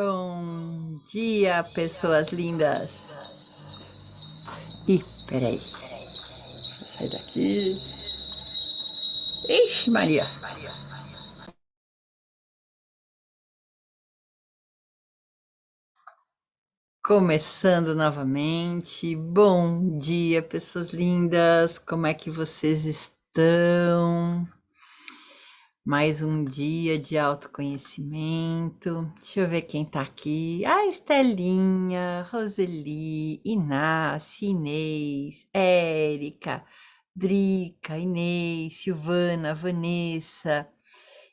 Bom dia, pessoas lindas. Ih, peraí. Deixa eu sair daqui. Ixi, Maria. Começando novamente. Bom dia, pessoas lindas. Como é que vocês estão? Mais um dia de autoconhecimento. Deixa eu ver quem tá aqui. Ah, Estelinha, Roseli, Inácio, Inês, Érica, Drica, Inês, Silvana, Vanessa,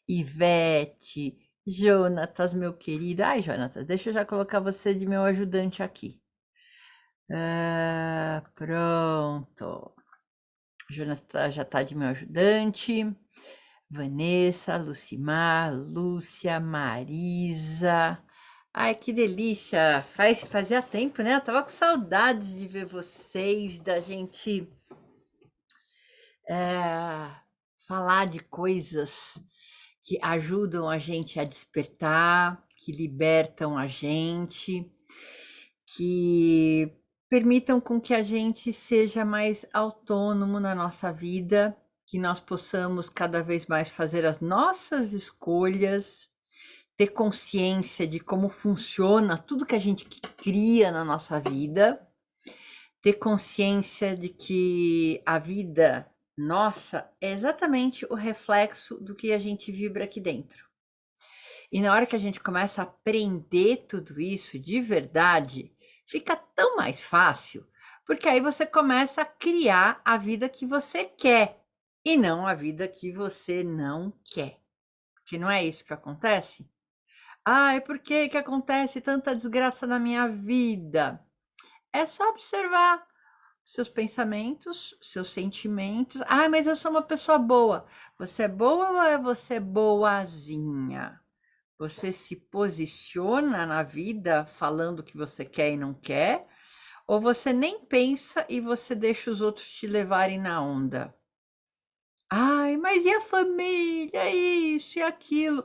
Ivete, Jonatas, meu querido. Ai, Jonatas, deixa eu já colocar você de meu ajudante aqui. Pronto. Jonatas já tá de meu ajudante. Vanessa, Lucimar, Lúcia, Marisa. Ai, que delícia! Fazia tempo, né? Eu tava com saudades de ver vocês, da gente é, falar de coisas que ajudam a gente a despertar, que libertam a gente, que permitam com que a gente seja mais autônomo na nossa vida, que nós possamos cada vez mais fazer as nossas escolhas, ter consciência de como funciona tudo que a gente cria na nossa vida, ter consciência de que a vida nossa é exatamente o reflexo do que a gente vibra aqui dentro. E na hora que a gente começa a aprender tudo isso de verdade, fica tão mais fácil, porque aí você começa a criar a vida que você quer e não a vida que você não quer. Porque não é isso que acontece? Ai, por que que acontece tanta desgraça na minha vida? É só observar seus pensamentos, seus sentimentos. Ai, mas eu sou uma pessoa boa. Você é boa ou é você boazinha? Você se posiciona na vida falando o que você quer e não quer? Ou você nem pensa e você deixa os outros te levarem na onda? Ai, mas e a família? Isso e aquilo?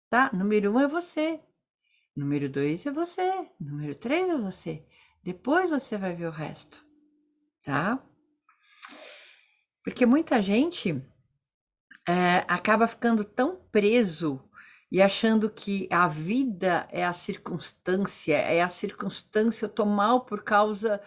Tá, número um é você. Número 2 é você. Número 3 é você. Depois você vai ver o resto, tá? Porque muita gente acaba ficando tão preso e achando que a vida é a circunstância, eu tô mal por causa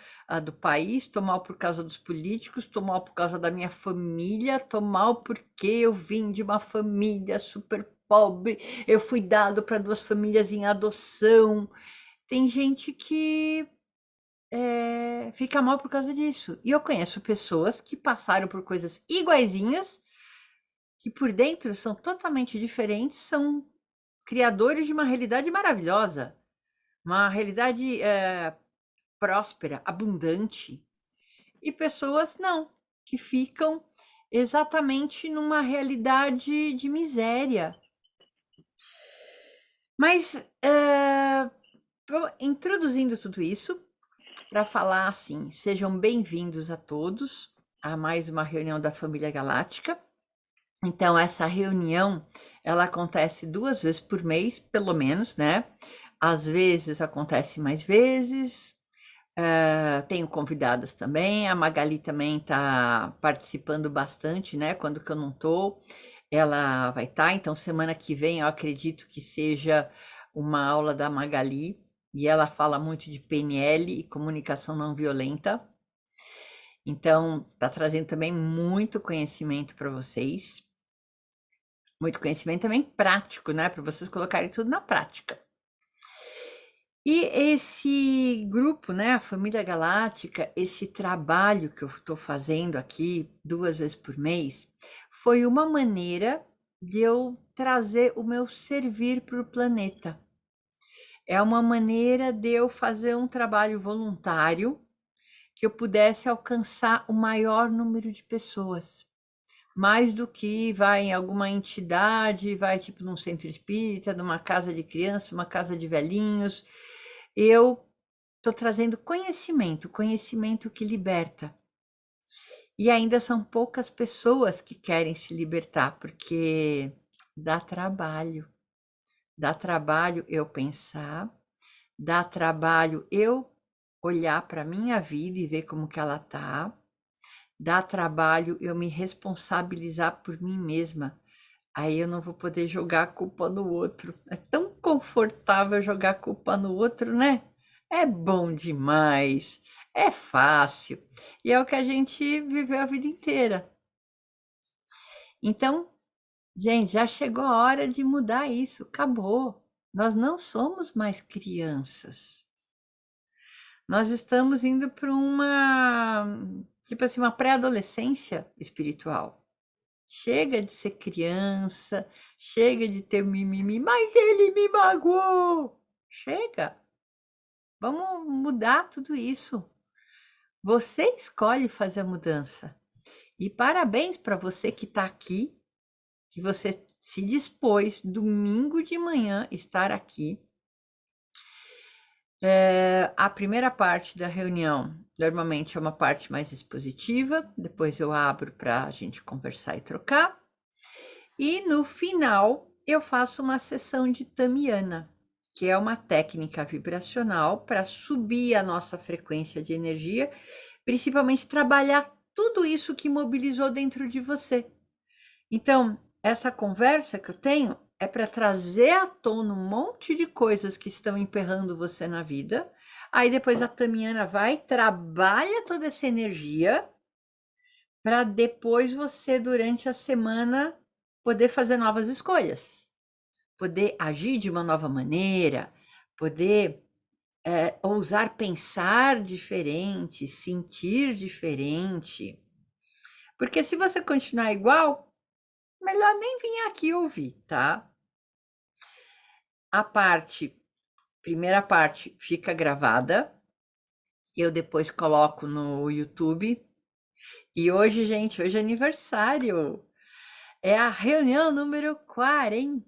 do país, tô mal por causa dos políticos, tô mal por causa da minha família, tô mal porque eu vim de uma família super pobre, eu fui dado para duas famílias em adoção. Tem gente que fica mal por causa disso. E eu conheço pessoas que passaram por coisas iguaizinhas, que por dentro são totalmente diferentes, são criadores de uma realidade maravilhosa, uma realidade próspera, abundante. E pessoas não, que ficam exatamente numa realidade de miséria. Mas introduzindo tudo isso, para falar assim, sejam bem-vindos a todos a mais uma reunião da Família Galáctica. Então, essa reunião, ela acontece 2 vezes por mês, pelo menos, né? Às vezes acontece mais vezes. Tenho convidadas também. A Magali também está participando bastante, né? Quando que eu não estou, ela vai estar. Então, semana que vem, eu acredito que seja uma aula da Magali. E ela fala muito de PNL e comunicação não violenta. Então, está trazendo também muito conhecimento para vocês. Muito conhecimento também prático, né? Para vocês colocarem tudo na prática. E esse grupo, né, a Família Galáctica, esse trabalho que eu estou fazendo aqui 2 vezes por mês, foi uma maneira de eu trazer o meu servir para o planeta. É uma maneira de eu fazer um trabalho voluntário que eu pudesse alcançar o maior número de pessoas. Mais do que vai em alguma entidade, vai tipo num centro espírita, numa casa de criança, uma casa de velhinhos. Eu estou trazendo conhecimento, conhecimento que liberta. E ainda são poucas pessoas que querem se libertar, porque dá trabalho. dá trabalho eu pensar, dá trabalho eu olhar para a minha vida e ver como que ela tá, dá trabalho eu me responsabilizar por mim mesma. Aí eu não vou poder jogar a culpa no outro. É tão confortável jogar a culpa no outro, né? É bom demais, é fácil. E é o que a gente viveu a vida inteira. Então, gente, já chegou a hora de mudar isso. Acabou. Nós não somos mais crianças. Nós estamos indo para tipo assim, uma pré-adolescência espiritual. Chega de ser criança, chega de ter mimimi, mas ele me magoou. Chega. Vamos mudar tudo isso. Você escolhe fazer a mudança. E parabéns para você que está aqui, que você se dispôs domingo de manhã estar aqui. A primeira parte da reunião normalmente é uma parte mais expositiva, depois eu abro para a gente conversar e trocar. E no final eu faço uma sessão de Tamiana, que é uma técnica vibracional para subir a nossa frequência de energia, principalmente trabalhar tudo isso que mobilizou dentro de você. Então, essa conversa que eu tenho é para trazer à tona um monte de coisas que estão emperrando você na vida. Aí depois a Tamiana vai, trabalha toda essa energia para depois você, durante a semana, poder fazer novas escolhas, poder agir de uma nova maneira, poder ousar pensar diferente, sentir diferente. Porque se você continuar igual, melhor nem vir aqui ouvir, tá? A primeira parte fica gravada, eu depois coloco no YouTube. E hoje, gente, hoje é aniversário. É a reunião número 40.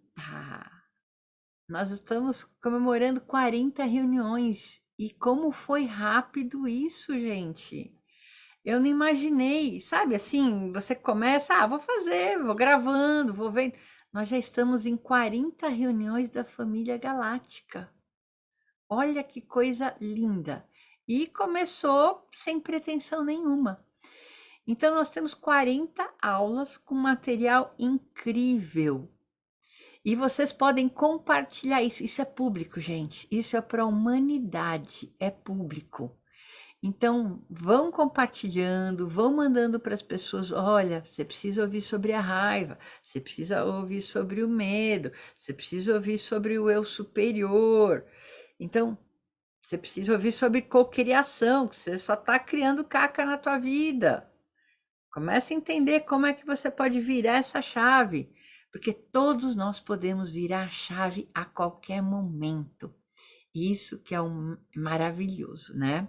Nós estamos comemorando 40 reuniões. E como foi rápido isso, gente. Eu não imaginei, sabe assim, você começa, vou fazer, vou gravando, vou vendo. Nós já estamos em 40 reuniões da família galáctica. Olha que coisa linda. E começou sem pretensão nenhuma. Então, nós temos 40 aulas com material incrível. E vocês podem compartilhar isso. Isso é público, gente. Isso é para a humanidade. É público. Então, vão compartilhando, vão mandando para as pessoas. Olha, você precisa ouvir sobre a raiva, você precisa ouvir sobre o medo, você precisa ouvir sobre o eu superior. Então, você precisa ouvir sobre cocriação, que você só está criando caca na tua vida. Comece a entender como é que você pode virar essa chave, porque todos nós podemos virar a chave a qualquer momento. Isso que é maravilhoso, né?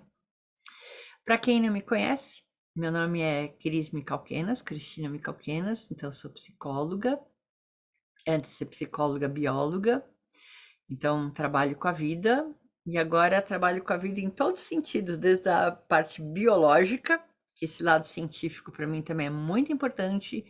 Para quem não me conhece, meu nome é Cristina Micalquenas, então eu sou psicóloga, antes de ser psicóloga, bióloga, então trabalho com a vida e agora trabalho com a vida em todos os sentidos, desde a parte biológica, que esse lado científico para mim também é muito importante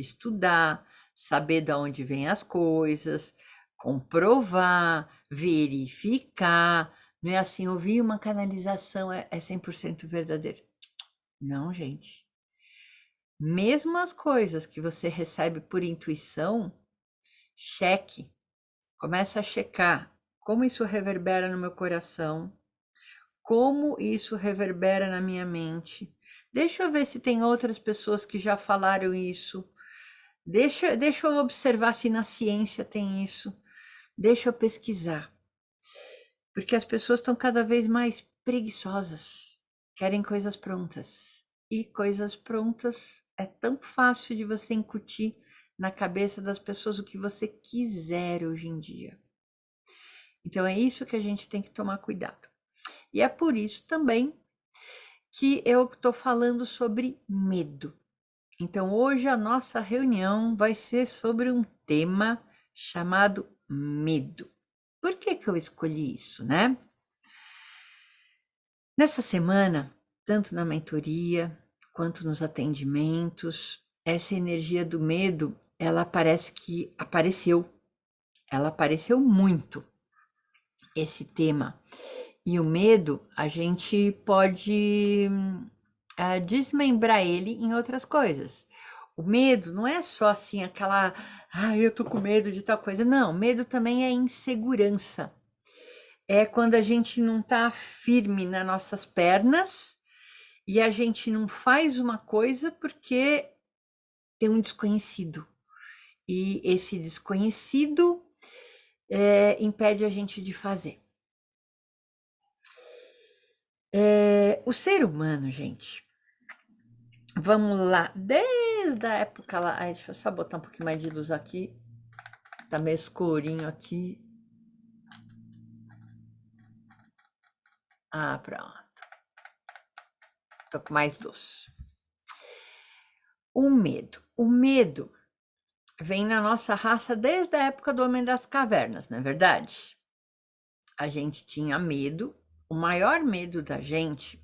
estudar, saber de onde vêm as coisas, comprovar, verificar, não é assim, ouvir uma canalização é 100% verdadeiro. Não, gente. Mesmo as coisas que você recebe por intuição, cheque. Começa a checar como isso reverbera no meu coração, como isso reverbera na minha mente. Deixa eu ver se tem outras pessoas que já falaram isso. Deixa eu observar se na ciência tem isso. Deixa eu pesquisar. Porque as pessoas estão cada vez mais preguiçosas, querem coisas prontas. E coisas prontas é tão fácil de você incutir na cabeça das pessoas o que você quiser hoje em dia. Então é isso que a gente tem que tomar cuidado. E é por isso também que eu estou falando sobre medo. Então hoje a nossa reunião vai ser sobre um tema chamado medo. Por que eu escolhi isso, né? Nessa semana, tanto na mentoria quanto nos atendimentos, essa energia do medo, ela parece que apareceu. ela apareceu muito, esse tema. E o medo, a gente pode desmembrar ele em outras coisas. O medo não é só assim aquela, eu tô com medo de tal coisa. Não, medo também é insegurança. É quando a gente não tá firme nas nossas pernas e a gente não faz uma coisa porque tem um desconhecido. E esse desconhecido impede a gente de fazer. O ser humano, gente, vamos lá, desde a época lá. Ai, deixa eu só botar um pouquinho mais de luz aqui. Tá meio escurinho aqui. Ah, pronto. Tô com mais luz. O medo. O medo vem na nossa raça desde a época do Homem das Cavernas, não é verdade? A gente tinha medo. O maior medo da gente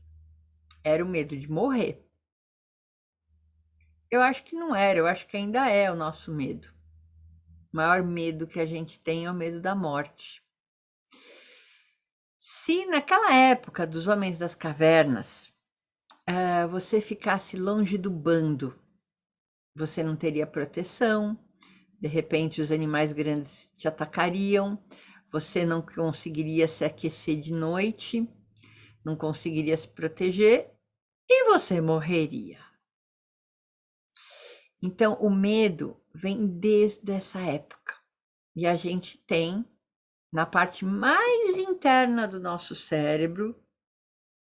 era o medo de morrer. Eu acho que não era, eu acho que ainda é o nosso medo. O maior medo que a gente tem é o medo da morte. Se naquela época dos Homens das Cavernas, você ficasse longe do bando, você não teria proteção, de repente os animais grandes te atacariam, você não conseguiria se aquecer de noite, não conseguiria se proteger e você morreria. Então, o medo vem desde essa época. E a gente tem, na parte mais interna do nosso cérebro,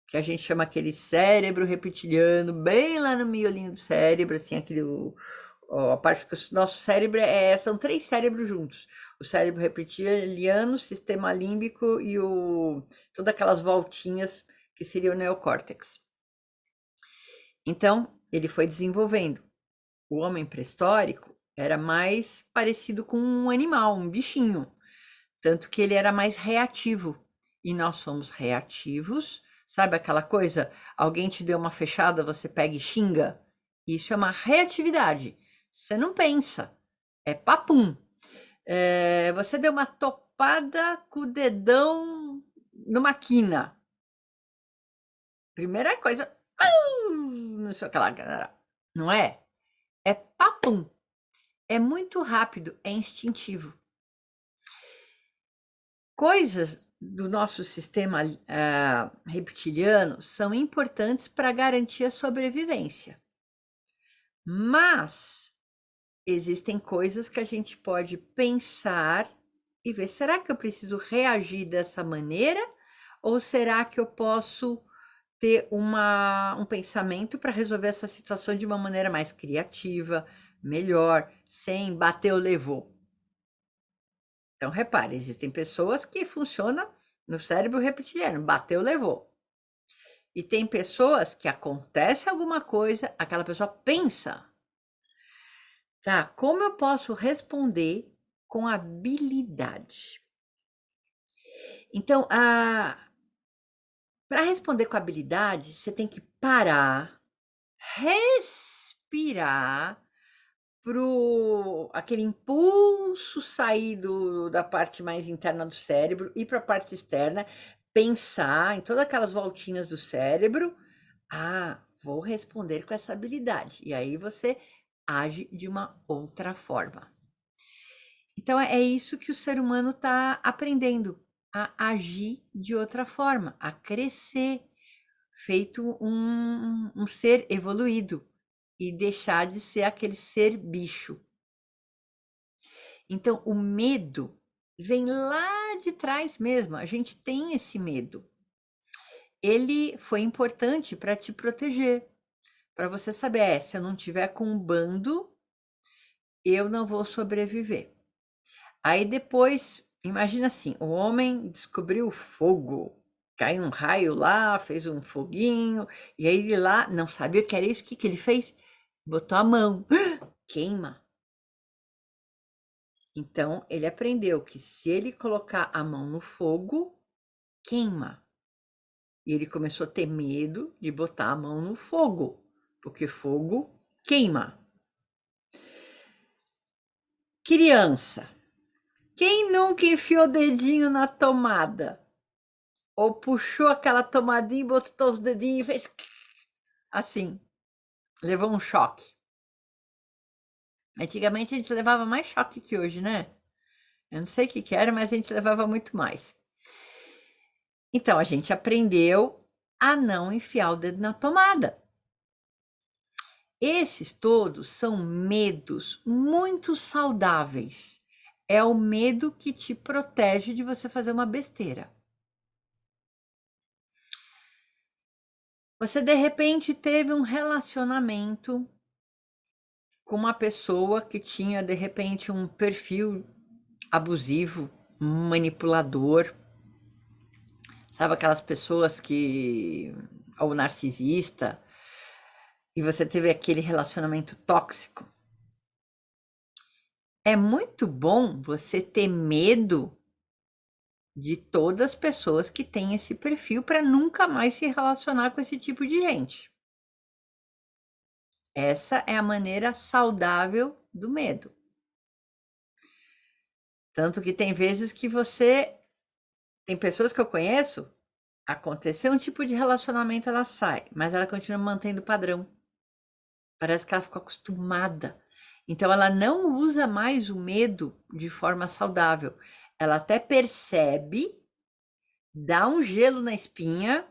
que a gente chama aquele cérebro reptiliano, bem lá no miolinho do cérebro, assim, a parte que o nosso cérebro são 3 cérebros juntos. O cérebro reptiliano, o sistema límbico e todas aquelas voltinhas que seria o neocórtex. Então, ele foi desenvolvendo. O homem pré-histórico era mais parecido com um animal, um bichinho, tanto que ele era mais reativo. E nós somos reativos. Sabe aquela coisa? Alguém te deu uma fechada, você pega e xinga? Isso é uma reatividade. Você não pensa. É papum. Você deu uma topada com o dedão numa quina. Primeira coisa. Não sei o que lá. Não é? É papum. É muito rápido, é instintivo. Coisas do nosso sistema reptiliano são importantes para garantir a sobrevivência. Mas existem coisas que a gente pode pensar e ver, será que eu preciso reagir dessa maneira? Ou será que eu posso ter um pensamento para resolver essa situação de uma maneira mais criativa, melhor, sem bater ou levou? Então, repare, existem pessoas que funcionam no cérebro reptiliano, bateu, levou. E tem pessoas que acontece alguma coisa, aquela pessoa pensa, tá? Como eu posso responder com habilidade? Então, para responder com habilidade, você tem que parar, respirar, aquele impulso sair da parte mais interna do cérebro e para a parte externa, pensar em todas aquelas voltinhas do cérebro. Vou responder com essa habilidade. E aí você age de uma outra forma. Então é isso que o ser humano está aprendendo, a agir de outra forma, a crescer, feito um ser evoluído e deixar de ser aquele ser bicho. Então, o medo vem lá de trás mesmo, a gente tem esse medo. Ele foi importante para te proteger, para você saber, se eu não tiver com um bando, eu não vou sobreviver. Aí depois, imagina assim, o homem descobriu o fogo, caiu um raio lá, fez um foguinho, e aí ele lá não sabia o que era isso, o que ele fez? Botou a mão, queima. Então, ele aprendeu que se ele colocar a mão no fogo, queima. E ele começou a ter medo de botar a mão no fogo, porque fogo queima. Criança. Quem nunca enfiou o dedinho na tomada? Ou puxou aquela tomadinha e botou os dedinhos e fez assim, levou um choque. Antigamente a gente levava mais choque que hoje, né? Eu não sei o que que era, mas a gente levava muito mais. Então a gente aprendeu a não enfiar o dedo na tomada. Esses todos são medos muito saudáveis. É o medo que te protege de você fazer uma besteira. Você de repente teve um relacionamento com uma pessoa que tinha de repente um perfil abusivo, manipulador, sabe aquelas pessoas que ou narcisista, e você teve aquele relacionamento tóxico. É muito bom você ter medo de todas as pessoas que têm esse perfil para nunca mais se relacionar com esse tipo de gente. Essa é a maneira saudável do medo. Tanto que tem vezes que tem pessoas que eu conheço, aconteceu um tipo de relacionamento, ela sai, mas ela continua mantendo o padrão. Parece que ela ficou acostumada. Então ela não usa mais o medo de forma saudável. Ela até percebe, dá um gelo na espinha,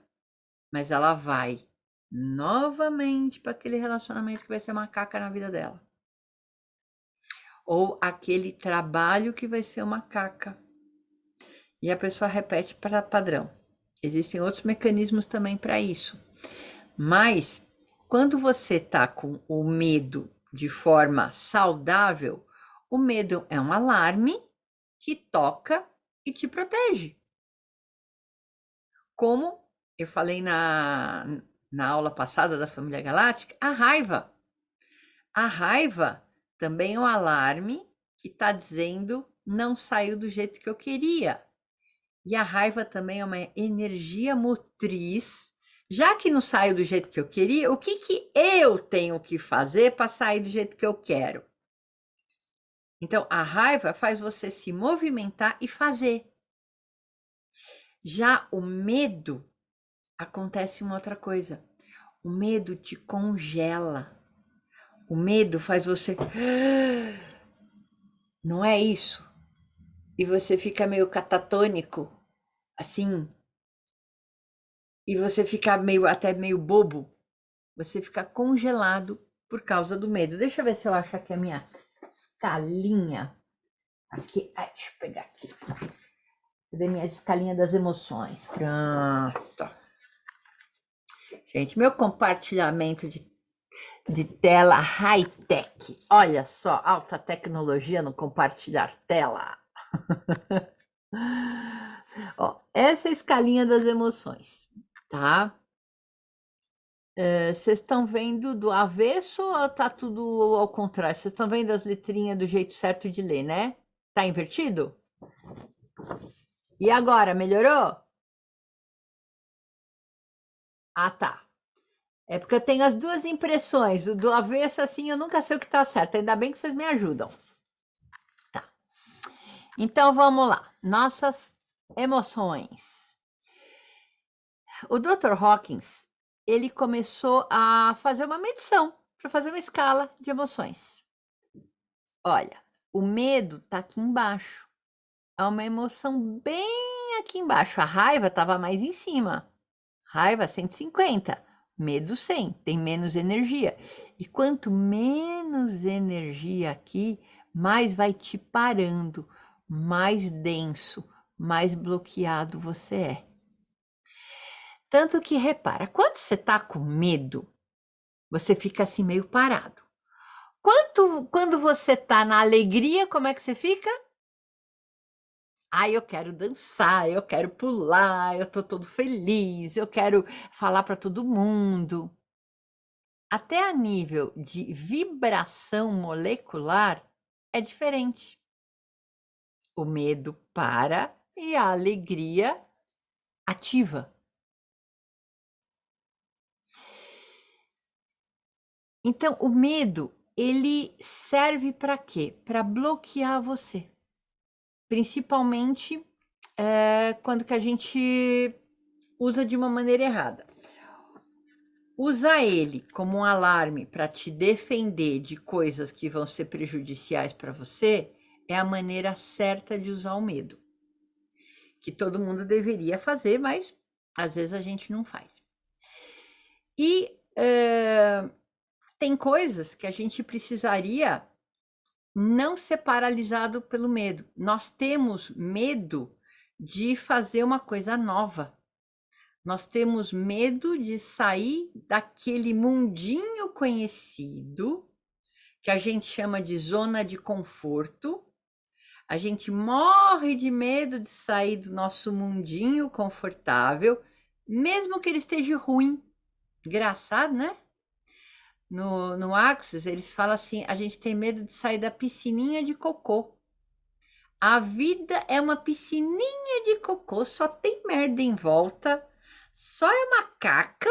mas ela vai novamente para aquele relacionamento que vai ser uma caca na vida dela. Ou aquele trabalho que vai ser uma caca. E a pessoa repete para padrão. Existem outros mecanismos também para isso. Mas quando você está com o medo de forma saudável, o medo é um alarme que toca e te protege. Como eu falei na aula passada da família galáctica, a raiva. A raiva também é um alarme que está dizendo não saiu do jeito que eu queria. E a raiva também é uma energia motriz. Já que não saiu do jeito que eu queria, o que que eu tenho que fazer para sair do jeito que eu quero? Então, a raiva faz você se movimentar e fazer. Já o medo acontece uma outra coisa. O medo te congela. O medo faz você. Não é isso? E você fica meio catatônico, assim, e você fica até meio bobo. Você fica congelado por causa do medo. Deixa eu ver se eu acho aqui a minha escalinha. Aqui, ai, deixa eu pegar aqui. Cadê minha escalinha das emoções? Pronto. Gente, meu compartilhamento de tela high-tech. Olha só, alta tecnologia no compartilhar tela. Ó, essa é a escalinha das emoções, tá? Vocês estão vendo do avesso ou tá tudo ao contrário? Vocês estão vendo as letrinhas do jeito certo de ler, né? Tá invertido? E agora, melhorou? Ah, tá. É porque eu tenho as duas impressões. O do avesso, assim, eu nunca sei o que tá certo. Ainda bem que vocês me ajudam. Tá. Então, vamos lá. Nossas emoções. O Dr. Hawkins, ele começou a fazer uma medição para fazer uma escala de emoções. Olha, o medo tá aqui embaixo. É uma emoção bem aqui embaixo. A raiva estava mais em cima. Raiva 150, medo 100, tem menos energia. E quanto menos energia aqui, mais vai te parando, mais denso, mais bloqueado você é. Tanto que repara, quando você está com medo, você fica assim meio parado. Quando você está na alegria, como é que você fica? Eu quero dançar, eu quero pular, eu tô todo feliz, eu quero falar para todo mundo. Até a nível de vibração molecular é diferente. O medo para e a alegria ativa. Então, o medo, ele serve para quê? Para bloquear você. principalmente quando que a gente usa de uma maneira errada. Usar ele como um alarme para te defender de coisas que vão ser prejudiciais para você é a maneira certa de usar o medo, que todo mundo deveria fazer, mas às vezes a gente não faz. E tem coisas que a gente precisaria não ser paralisado pelo medo. Nós temos medo de fazer uma coisa nova. Nós temos medo de sair daquele mundinho conhecido, que a gente chama de zona de conforto. A gente morre de medo de sair do nosso mundinho confortável, mesmo que ele esteja ruim. Engraçado, né? No Axis, eles falam assim: a gente tem medo de sair da piscininha de cocô. A vida é uma piscininha de cocô, só tem merda em volta, só é uma caca,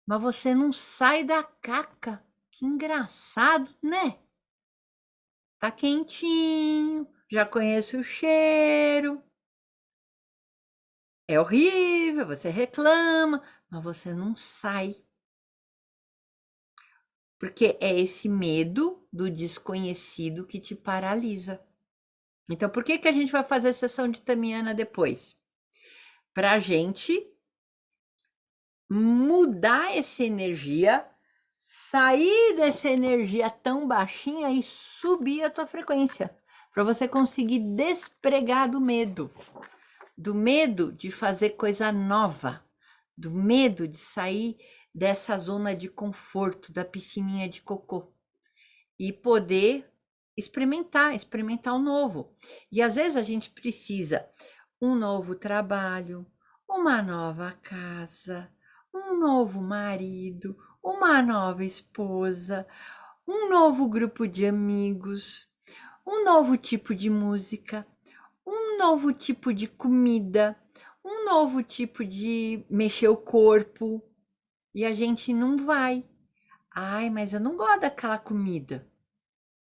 mas você não sai da caca. Que engraçado, né? Tá quentinho, já conhece o cheiro. É horrível, você reclama, mas você não sai. Porque é esse medo do desconhecido que te paralisa. Então, por que a gente vai fazer a sessão de Tamiana depois? Para a gente mudar essa energia, sair dessa energia tão baixinha e subir a tua frequência, para você conseguir despregar do medo de fazer coisa nova, do medo de sair dessa zona de conforto, da piscininha de cocô e poder experimentar o novo. E às vezes a gente precisa um novo trabalho, uma nova casa, um novo marido, uma nova esposa, um novo grupo de amigos, um novo tipo de música, um novo tipo de comida, um novo tipo de mexer o corpo. E a gente não vai. Ai, mas eu não gosto daquela comida.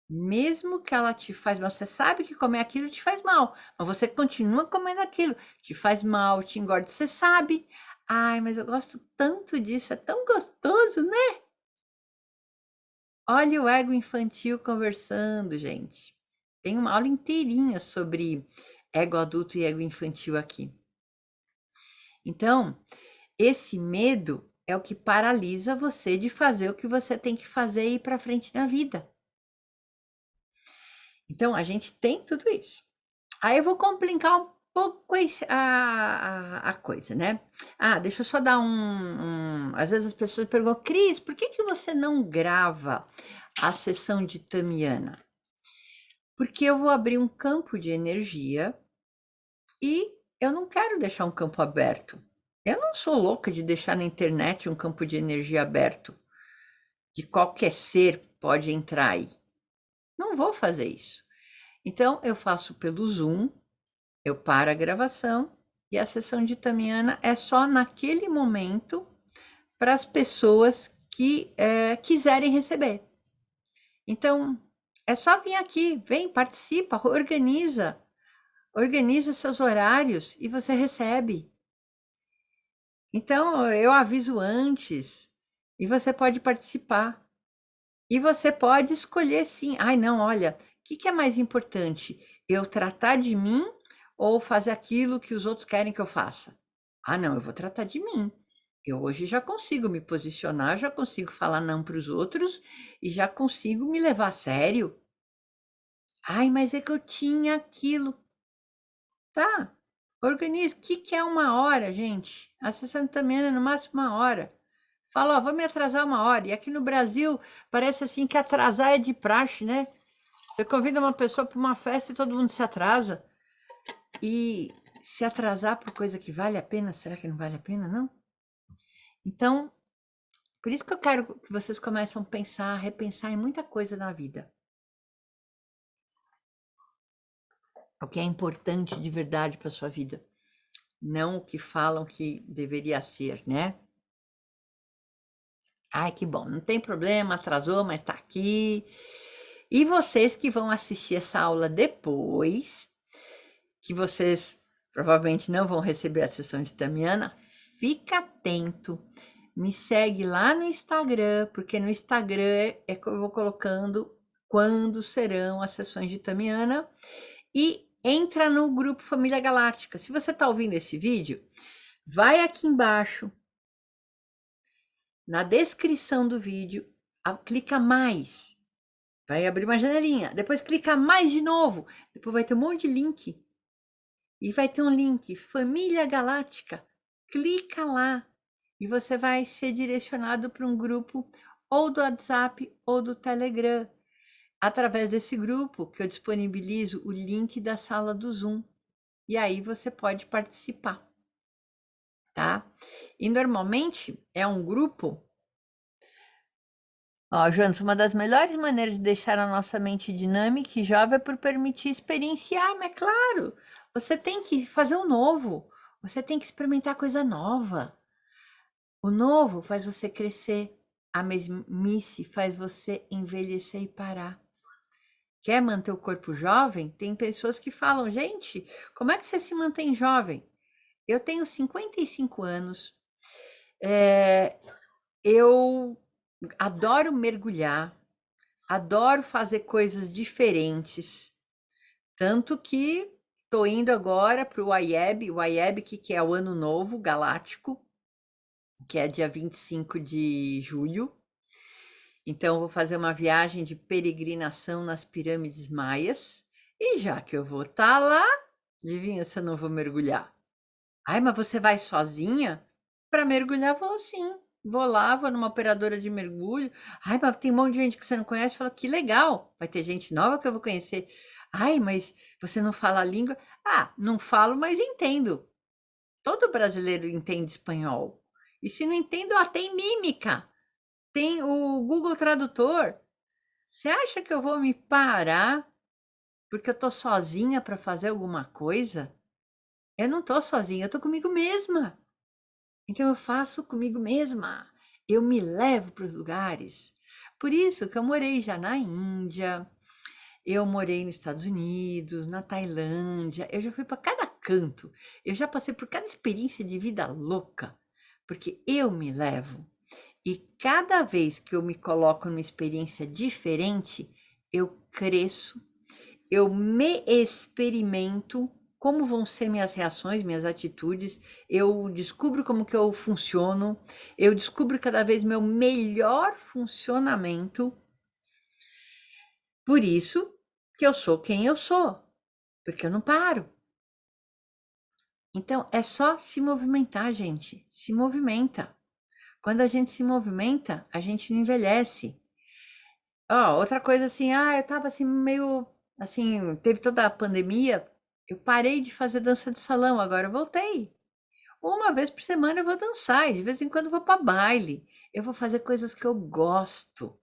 Mesmo que ela te faz mal, você sabe que comer aquilo te faz mal, mas você continua comendo aquilo, te faz mal, te engorda, você sabe. Ai, mas eu gosto tanto disso, é tão gostoso, né? Olha o ego infantil conversando, gente. Tem uma aula inteirinha sobre ego adulto e ego infantil aqui. Então, esse medo é o que paralisa você de fazer o que você tem que fazer e ir para frente na vida. Então, a gente tem tudo isso. Aí eu vou complicar um pouco a coisa, né? Ah, deixa eu só dar Às vezes as pessoas perguntam, Cris, por que você não grava a sessão de Tamiana? Porque eu vou abrir um campo de energia e eu não quero deixar um campo aberto. Eu não sou louca de deixar na internet um campo de energia aberto. De qualquer ser pode entrar aí. Não vou fazer isso. Então, eu faço pelo Zoom, eu paro a gravação e a sessão de Tamiana é só naquele momento para as pessoas que quiserem receber. Então, é só vir aqui, vem, participa, organiza seus horários e você recebe. Então, eu aviso antes e você pode participar. E você pode escolher sim. Ai, não, olha, o que é mais importante? Eu tratar de mim ou fazer aquilo que os outros querem que eu faça? Ah, não, eu vou tratar de mim. Eu hoje já consigo me posicionar, já consigo falar não para os outros e já consigo me levar a sério. Ai, mas é que eu tinha aquilo. Tá, organize. O que é uma hora, gente? A sessão também é no máximo uma hora. Fala, ó, vou me atrasar uma hora. E aqui no Brasil, parece assim que atrasar é de praxe, né? Você convida uma pessoa para uma festa e todo mundo se atrasa. E se atrasar por coisa que vale a pena, será que não vale a pena, não? Então, por isso que eu quero que vocês comecem a pensar, a repensar em muita coisa na vida. O que é importante de verdade para sua vida. Não o que falam que deveria ser, né? Ai, que bom, não tem problema, atrasou, mas tá aqui. E vocês que vão assistir essa aula depois, que vocês provavelmente não vão receber a sessão de Tamiana, fica atento. Me segue lá no Instagram, porque no Instagram é que eu vou colocando quando serão as sessões de Tamiana. E entra no grupo Família Galáctica. Se você está ouvindo esse vídeo, vai aqui embaixo, na descrição do vídeo, clica mais. Vai abrir uma janelinha. Depois clica mais de novo. Depois vai ter um monte de link. E vai ter um link Família Galáctica. Clica lá e você vai ser direcionado para um grupo ou do WhatsApp ou do Telegram. Através desse grupo que eu disponibilizo o link da sala do Zoom. E aí você pode participar, tá? E normalmente é um grupo. Ó, Jonas, uma das melhores maneiras de deixar a nossa mente dinâmica e jovem é por permitir experienciar, mas é claro, você tem que fazer o novo, você tem que experimentar coisa nova. O novo faz você crescer, a mesmice faz você envelhecer e parar. Quer manter o corpo jovem? Tem pessoas que falam, gente, como é que você se mantém jovem? Eu tenho 55 anos, eu adoro mergulhar, adoro fazer coisas diferentes, tanto que estou indo agora para o IEB, que é o Ano Novo Galáctico, que é dia 25 de julho. Então, vou fazer uma viagem de peregrinação nas pirâmides maias. E já que eu vou estar lá, adivinha se eu não vou mergulhar? Ai, mas você vai sozinha? Para mergulhar, vou sim. Vou lá, vou numa operadora de mergulho. Ai, mas tem um monte de gente que você não conhece. Fala, que legal, vai ter gente nova que eu vou conhecer. Ai, mas você não fala a língua? Ah, não falo, mas entendo. Todo brasileiro entende espanhol. E se não entendo, tem mímica. Tem o Google Tradutor. Você acha que eu vou me parar porque eu tô sozinha para fazer alguma coisa? Eu não tô sozinha, eu tô comigo mesma. Então eu faço comigo mesma. Eu me levo para os lugares. Por isso que eu morei já na Índia, eu morei nos Estados Unidos, na Tailândia, eu já fui para cada canto. Eu já passei por cada experiência de vida louca, porque eu me levo. E cada vez que eu me coloco numa experiência diferente, eu cresço, eu me experimento, como vão ser minhas reações, minhas atitudes, eu descubro como que eu funciono, eu descubro cada vez meu melhor funcionamento. Por isso que eu sou quem eu sou, porque eu não paro. Então, é só se movimentar, gente. Se movimenta. Quando a gente se movimenta, a gente não envelhece. Ó, outra coisa assim, eu tava assim meio assim, teve toda a pandemia, eu parei de fazer dança de salão, agora eu voltei. Uma vez por semana eu vou dançar, e de vez em quando eu vou para baile. Eu vou fazer coisas que eu gosto.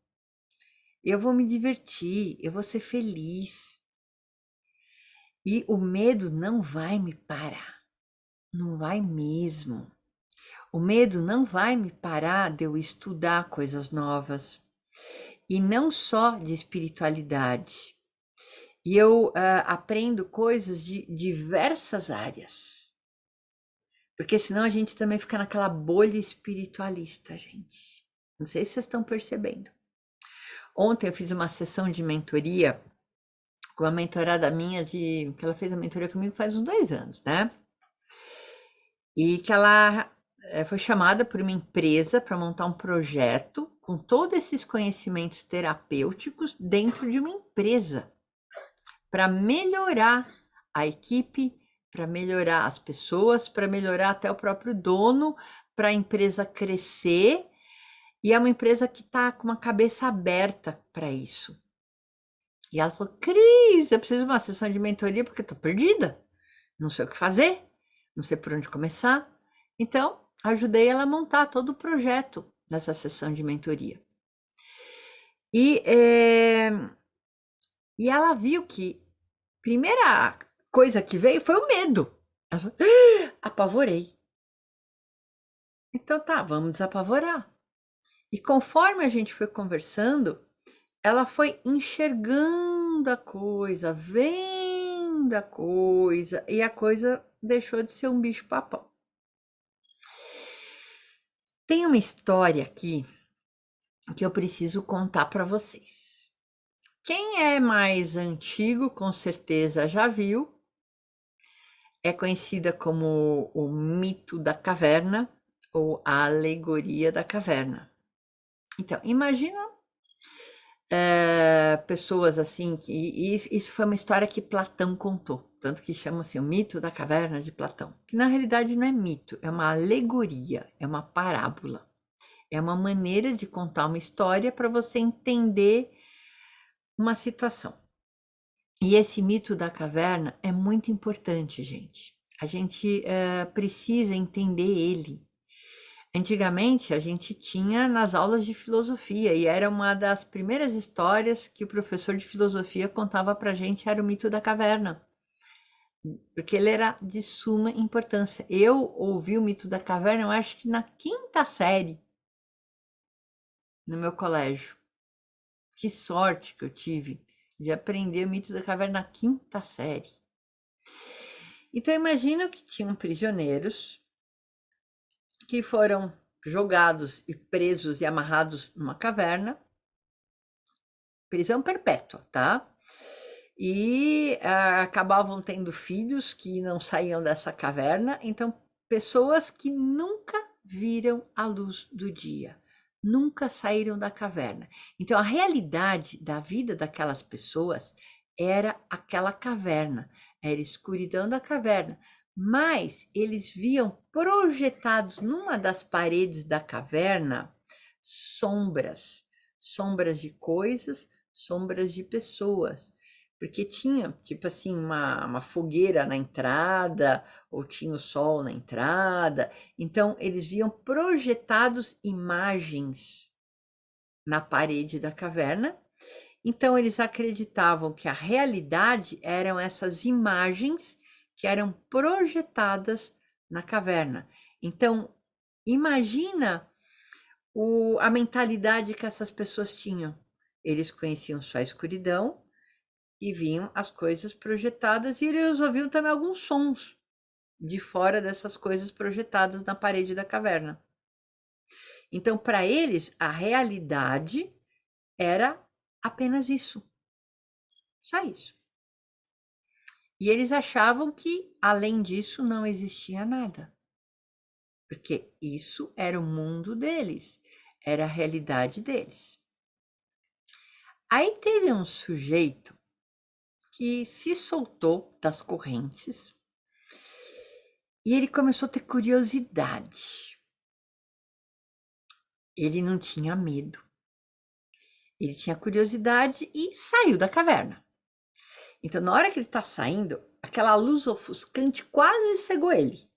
Eu vou me divertir, eu vou ser feliz. E o medo não vai me parar. Não vai mesmo. O medo não vai me parar de eu estudar coisas novas. E não só de espiritualidade. E eu aprendo coisas de diversas áreas. Porque senão a gente também fica naquela bolha espiritualista, gente. Não sei se vocês estão percebendo. Ontem eu fiz uma sessão de mentoria com uma mentorada minha que ela fez a mentoria comigo faz uns 2 anos, né? E que ela foi chamada por uma empresa para montar um projeto com todos esses conhecimentos terapêuticos dentro de uma empresa para melhorar a equipe, para melhorar as pessoas, para melhorar até o próprio dono, para a empresa crescer. E é uma empresa que está com uma cabeça aberta para isso. E ela falou, Cris, eu preciso de uma sessão de mentoria porque eu estou perdida. Não sei o que fazer, não sei por onde começar. Então, ajudei ela a montar todo o projeto dessa sessão de mentoria. E ela viu que a primeira coisa que veio foi o medo. Ela falou, apavorei. Então tá, vamos desapavorar. E conforme a gente foi conversando, ela foi enxergando a coisa, vendo da coisa, e a coisa deixou de ser um bicho-papão. Tem uma história aqui que eu preciso contar para vocês. Quem é mais antigo, com certeza já viu. É conhecida como o mito da caverna ou a alegoria da caverna. Então, imagina pessoas assim, que isso foi uma história que Platão contou, tanto que chama assim o mito da caverna de Platão, que na realidade não é mito, é uma alegoria, é uma parábola, é uma maneira de contar uma história para você entender uma situação. E esse mito da caverna é muito importante, gente. A gente precisa entender ele. Antigamente, a gente tinha nas aulas de filosofia, e era uma das primeiras histórias que o professor de filosofia contava para a gente, era o mito da caverna, porque ele era de suma importância. Eu ouvi o mito da caverna, eu acho que na quinta série, no meu colégio. Que sorte que eu tive de aprender o mito da caverna na quinta série. Então, imagina que tinham prisioneiros que foram jogados e presos e amarrados numa caverna, prisão perpétua, tá? E acabavam tendo filhos que não saíam dessa caverna, então pessoas que nunca viram a luz do dia, nunca saíram da caverna. Então a realidade da vida daquelas pessoas era aquela caverna, era a escuridão da caverna, mas eles viam projetados numa das paredes da caverna sombras, sombras de coisas, sombras de pessoas, porque tinha, tipo assim, uma fogueira na entrada, ou tinha o sol na entrada, então eles viam projetados imagens na parede da caverna, então eles acreditavam que a realidade eram essas imagens que eram projetadas na caverna. Então, imagina a mentalidade que essas pessoas tinham. Eles conheciam só a escuridão e viam as coisas projetadas, e eles ouviam também alguns sons de fora dessas coisas projetadas na parede da caverna. Então, para eles, a realidade era apenas isso. Só isso. E eles achavam que, além disso, não existia nada. Porque isso era o mundo deles, era a realidade deles. Aí teve um sujeito que se soltou das correntes e ele começou a ter curiosidade. Ele não tinha medo. Ele tinha curiosidade e saiu da caverna. Então, na hora que ele está saindo, aquela luz ofuscante quase cegou ele.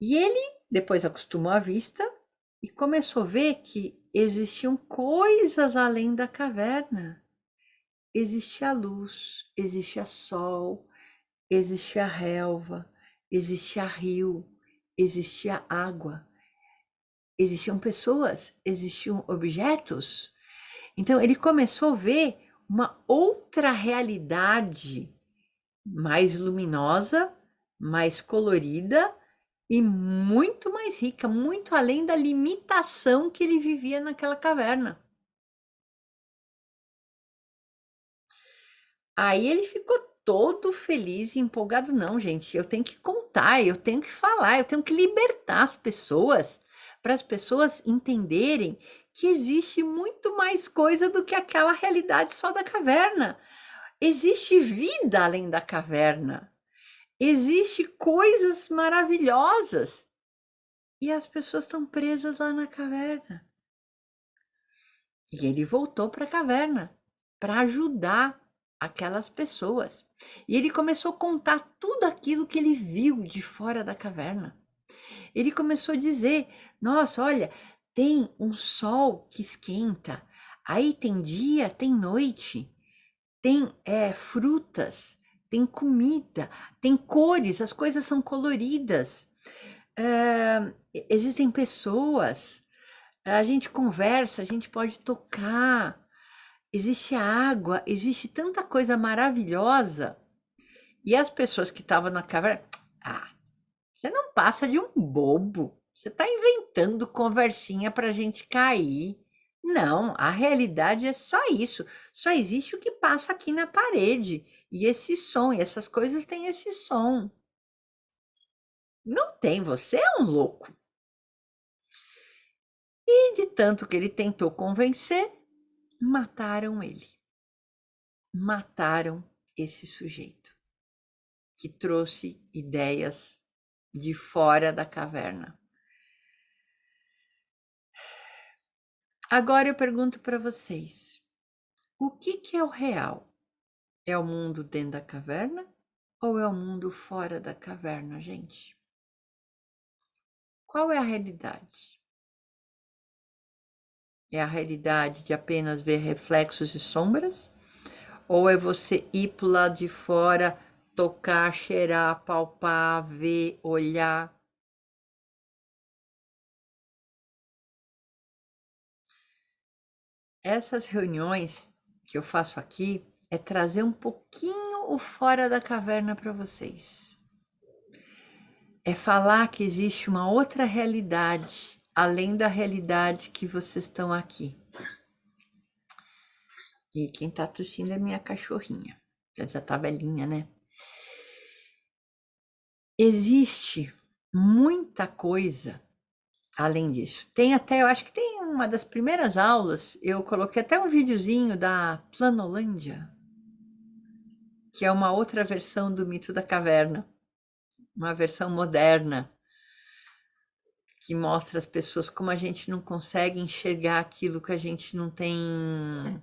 E ele depois acostumou a vista e começou a ver que existiam coisas além da caverna. Existia luz, existia sol, existia relva, existia rio, existia água, existiam pessoas, existiam objetos. Então ele começou a ver uma outra realidade mais luminosa, mais colorida e muito mais rica, muito além da limitação que ele vivia naquela caverna. Aí ele ficou todo feliz e empolgado. Não, gente, eu tenho que contar, eu tenho que falar, eu tenho que libertar as pessoas, para as pessoas entenderem que existe muito mais coisa do que aquela realidade só da caverna. Existe vida além da caverna. Existe coisas maravilhosas. E as pessoas estão presas lá na caverna. E ele voltou para a caverna para ajudar aquelas pessoas. E ele começou a contar tudo aquilo que ele viu de fora da caverna. Ele começou a dizer: nossa, olha, tem um sol que esquenta, aí tem dia, tem noite, tem frutas, tem comida, tem cores, as coisas são coloridas. Existem pessoas, a gente conversa, a gente pode tocar. existe água, existe tanta coisa maravilhosa. E as pessoas que estavam na caverna, você não passa de um bobo. Você está inventando conversinha para a gente cair. Não, a realidade é só isso. Só existe o que passa aqui na parede. E esse som, e essas coisas têm esse som. Não tem, você é um louco. E de tanto que ele tentou convencer, mataram ele. Mataram esse sujeito que trouxe ideias de fora da caverna. Agora eu pergunto para vocês, o que é o real? É o mundo dentro da caverna ou é o mundo fora da caverna, gente? Qual é a realidade? É a realidade de apenas ver reflexos e sombras? Ou é você ir para o lado de fora, tocar, cheirar, palpar, ver, olhar? Essas reuniões que eu faço aqui é trazer um pouquinho o fora da caverna para vocês. É falar que existe uma outra realidade, além da realidade que vocês estão aqui. E quem tá tossindo é minha cachorrinha. Ela já tá velhinha, né? Existe muita coisa além disso. Tem até, eu acho que tem uma das primeiras aulas, eu coloquei até um videozinho da Planolândia, que é uma outra versão do mito da caverna, uma versão moderna, que mostra as pessoas como a gente não consegue enxergar aquilo que a gente não tem,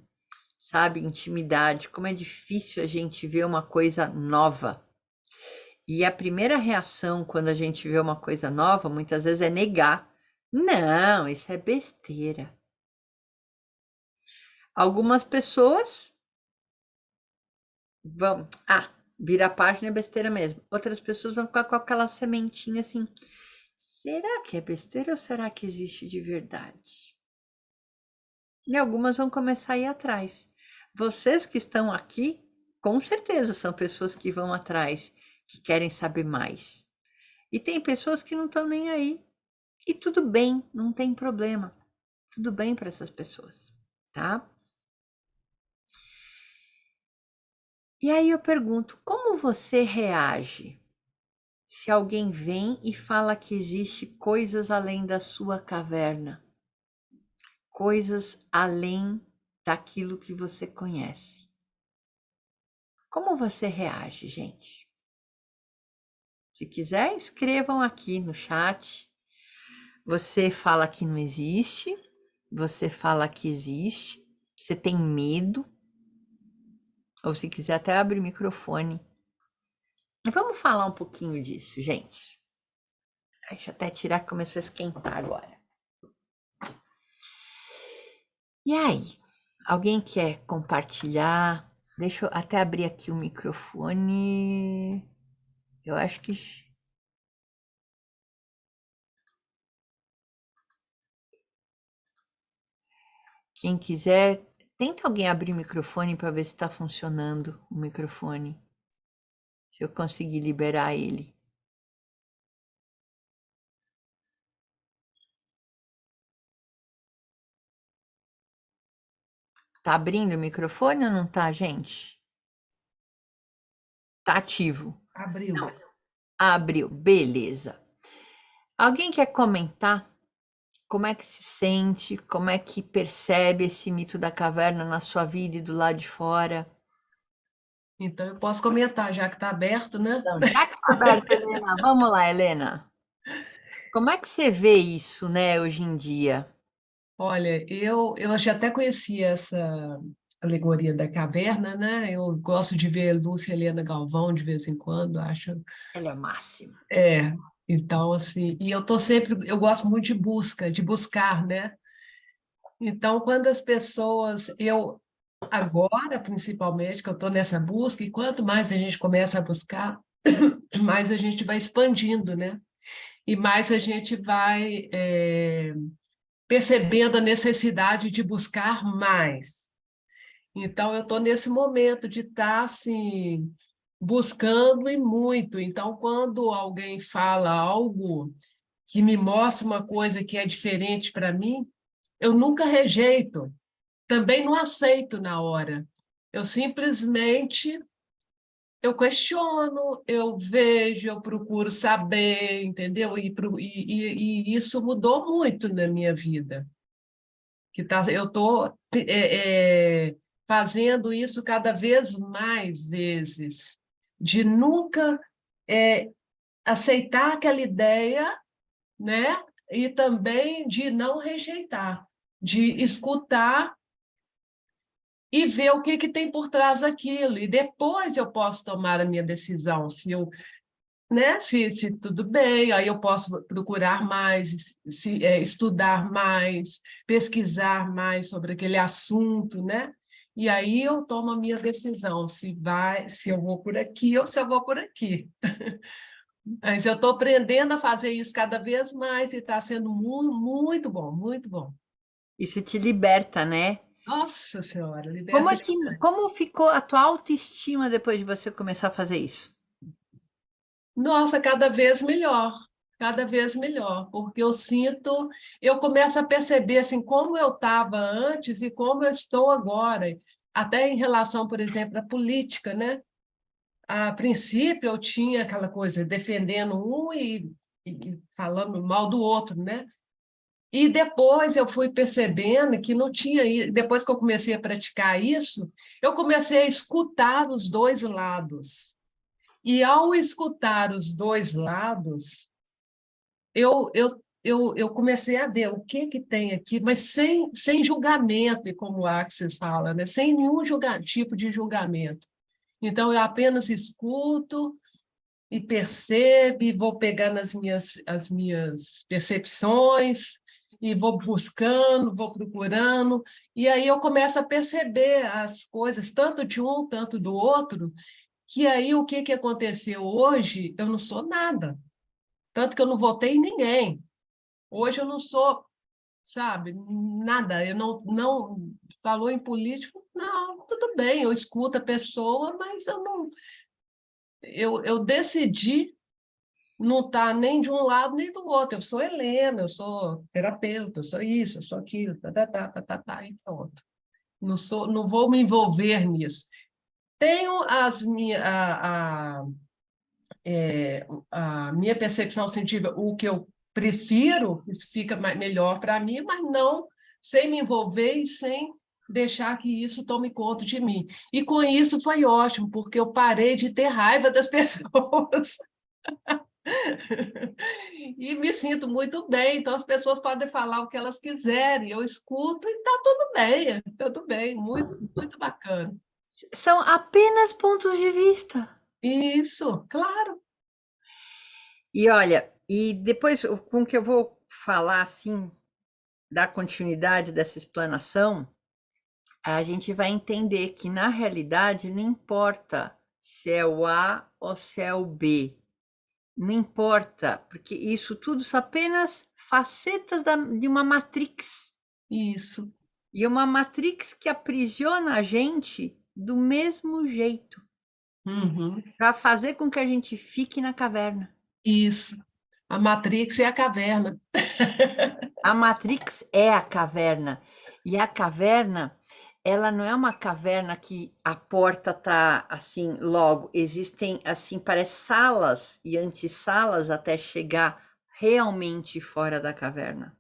sabe, intimidade, como é difícil a gente ver uma coisa nova. E a primeira reação quando a gente vê uma coisa nova, muitas vezes é negar. Não, isso é besteira. Algumas pessoas vão, vira a página é besteira mesmo. Outras pessoas vão ficar com aquela sementinha assim, será que é besteira ou será que existe de verdade? E algumas vão começar a ir atrás. Vocês que estão aqui, com certeza são pessoas que vão atrás, que querem saber mais. E tem pessoas que não estão nem aí. E tudo bem, não tem problema. Tudo bem para essas pessoas, tá? E aí eu pergunto, como você reage se alguém vem e fala que existe coisas além da sua caverna? Coisas além daquilo que você conhece. Como você reage, gente? Se quiser, escrevam aqui no chat. Você fala que não existe, você fala que existe, você tem medo, ou se quiser até abrir o microfone. Vamos falar um pouquinho disso, gente. Deixa eu até tirar que começou a esquentar agora. E aí, alguém quer compartilhar? Deixa eu até abrir aqui o microfone. Eu acho que quem quiser, tenta alguém abrir o microfone para ver se está funcionando o microfone. Se eu conseguir liberar ele. Tá abrindo o microfone ou não tá, gente? Tá ativo. Abriu. Não, abriu, beleza. Alguém quer comentar como é que se sente, como é que percebe esse mito da caverna na sua vida e do lado de fora? Então, eu posso comentar, já que está aberto, né? Então, já que está aberto, Helena, vamos lá, Helena. Como é que você vê isso, né, hoje em dia? Olha, eu já até conhecia essa alegoria da caverna, né? Eu gosto de ver Lúcia Helena Galvão de vez em quando, acho. Ela é máxima. É, então, assim, e eu tô sempre, eu gosto muito de busca, de buscar, né? Então, quando as pessoas, eu agora, principalmente, que eu estou nessa busca, e quanto mais a gente começa a buscar, mais a gente vai expandindo, né? E mais a gente vai percebendo a necessidade de buscar mais. Então, eu estou nesse momento de estar assim, buscando e muito. Então, quando alguém fala algo que me mostra uma coisa que é diferente para mim, eu nunca rejeito, também não aceito na hora. Eu simplesmente eu questiono, eu vejo, eu procuro saber, entendeu? E isso mudou muito na minha vida. Eu estou fazendo isso cada vez mais vezes, de nunca é, aceitar aquela ideia, né? E também de não rejeitar, de escutar e ver o que, que tem por trás daquilo. E depois eu posso tomar a minha decisão, se eu, né? Se tudo bem, aí eu posso procurar mais, estudar mais, pesquisar mais sobre aquele assunto, né? E aí eu tomo a minha decisão, se eu vou por aqui ou se eu vou por aqui. Mas eu estou aprendendo a fazer isso cada vez mais e está sendo muito bom, muito bom. Isso te liberta, né? Nossa Senhora, Como liberta é de... que, como ficou a tua autoestima depois de você começar a fazer isso? Nossa, cada vez melhor, porque eu começo a perceber assim como eu estava antes e como eu estou agora, até em relação, por exemplo, à política, né? A princípio eu tinha aquela coisa defendendo um e falando mal do outro, né? E depois eu fui percebendo que não tinha, depois que eu comecei a praticar isso, eu comecei a escutar os dois lados. E ao escutar os dois lados, eu comecei a ver o que que tem aqui, mas sem julgamento, e como o Axis fala, né? Sem nenhum tipo de julgamento. Então, eu apenas escuto e percebo, e vou pegar as minhas percepções, e vou buscando, vou procurando, e aí eu começo a perceber as coisas, tanto de um, tanto do outro, que aí o que que aconteceu hoje, eu não sou nada. Tanto que eu não votei em ninguém. Hoje eu não sou, sabe, nada. Eu não falou em político, não, tudo bem, eu escuto a pessoa, mas eu não. Eu decidi não estar nem de um lado nem do outro. Eu sou Helena, eu sou terapeuta, eu sou isso, eu sou aquilo, e pronto. Não sou, não vou me envolver nisso. Tenho a minha percepção científica, o que eu prefiro, isso fica melhor para mim, mas não sem me envolver e sem deixar que isso tome conta de mim. E com isso foi ótimo, porque eu parei de ter raiva das pessoas. E me sinto muito bem, então as pessoas podem falar o que elas quiserem, eu escuto e está tudo bem, muito, muito bacana. São apenas pontos de vista. Isso, claro. E olha, e depois com o que eu vou falar assim, da continuidade dessa explanação, a gente vai entender que na realidade não importa se é o A ou se é o B. Não importa, porque isso tudo são apenas facetas de uma matrix. Isso. E uma matrix que aprisiona a gente do mesmo jeito, Uhum. para fazer com que a gente fique na caverna. Isso. A Matrix é a caverna. A Matrix é a caverna. E a caverna, ela não é uma caverna que a porta tá assim logo. Existem assim, parece salas e antessalas até chegar realmente fora da caverna.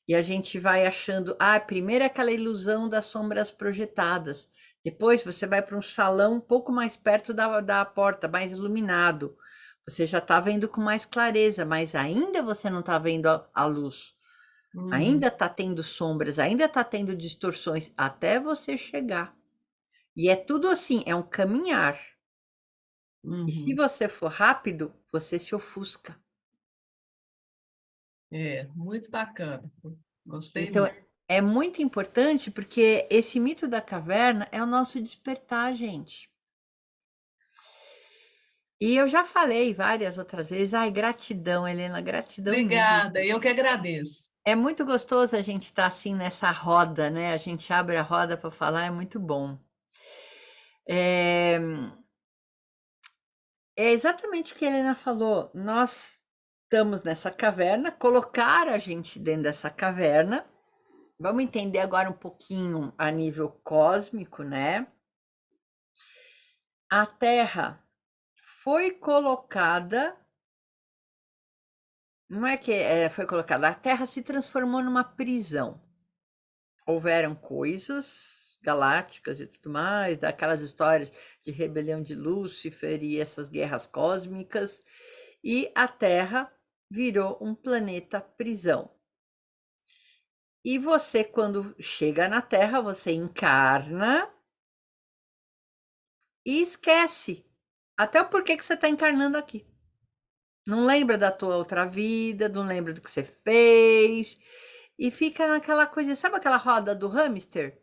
E a gente vai achando, primeiro aquela ilusão das sombras projetadas. Depois você vai para um salão um pouco mais perto da porta, mais iluminado. Você já está vendo com mais clareza, mas ainda você não está vendo a luz. Uhum. Ainda está tendo sombras, ainda está tendo distorções até você chegar. E é tudo assim, é um caminhar. E se Uhum. você for rápido, você se ofusca. É, muito bacana. Gostei Então, muito. é muito importante porque esse mito da caverna é o nosso despertar, gente. E eu já falei várias outras vezes, ai, gratidão, Helena, gratidão mesmo. Obrigada, eu que agradeço. É muito gostoso a gente estar assim nessa roda, né? A gente abre a roda para falar, é muito bom. É, é exatamente o que a Helena falou. Nós estamos nessa caverna, colocar a gente dentro dessa caverna. Vamos entender agora um pouquinho a nível cósmico, né? A Terra foi colocada, não é que foi colocada, a Terra se transformou numa prisão. Houveram coisas galácticas e tudo mais, daquelas histórias de rebelião de Lúcifer e essas guerras cósmicas, e a Terra virou um planeta prisão. E você, quando chega na Terra, você encarna e esquece até o porquê que você está encarnando aqui. Não lembra da tua outra vida, não lembra do que você fez, e fica naquela coisa, sabe aquela roda do hamster?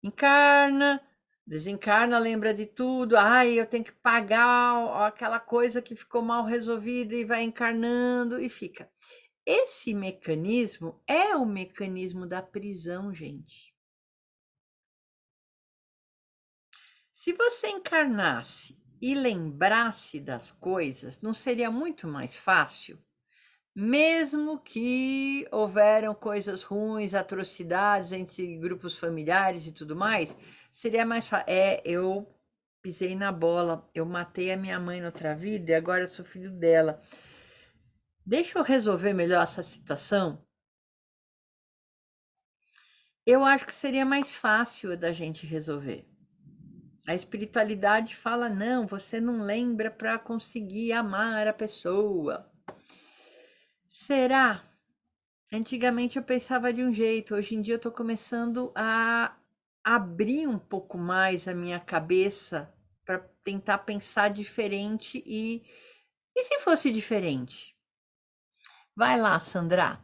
Encarna, desencarna, lembra de tudo. Ai, eu tenho que pagar aquela coisa que ficou mal resolvida e vai encarnando e fica. Esse mecanismo é o mecanismo da prisão, gente. Se você encarnasse e lembrasse das coisas, não seria muito mais fácil? Mesmo que houveram coisas ruins, atrocidades entre grupos familiares e tudo mais, seria mais fácil. Eu pisei na bola, eu matei a minha mãe noutra vida e agora eu sou filho dela. Deixa eu resolver melhor essa situação. Eu acho que seria mais fácil da gente resolver. A espiritualidade fala: não, você não lembra para conseguir amar a pessoa. Será? Antigamente eu pensava de um jeito, hoje em dia eu estou começando a abrir um pouco mais a minha cabeça para tentar pensar diferente e se fosse diferente? Vai lá, Sandra.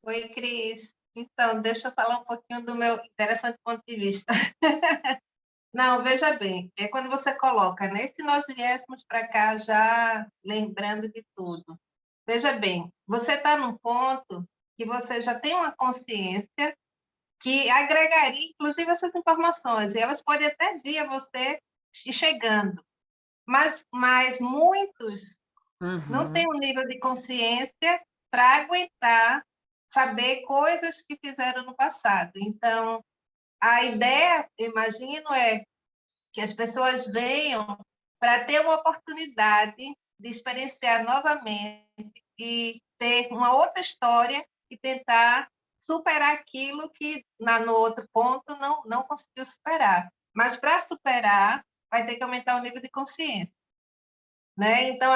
Oi, Cris. Então, deixa eu falar um pouquinho do meu interessante ponto de vista. Não, veja bem, é quando você coloca, né? Se nós viéssemos para cá já lembrando de tudo. Veja bem, você está num ponto que você já tem uma consciência que agregaria, inclusive, essas informações, e elas podem até vir a você e chegando. Mas muitos não têm Uhum, um nível de consciência para aguentar saber coisas que fizeram no passado. Então, a ideia, imagino, é que as pessoas venham para ter uma oportunidade de experienciar novamente e ter uma outra história e tentar superar aquilo que no outro ponto não conseguiu superar. Mas para superar, vai ter que aumentar o nível de consciência, né? Então,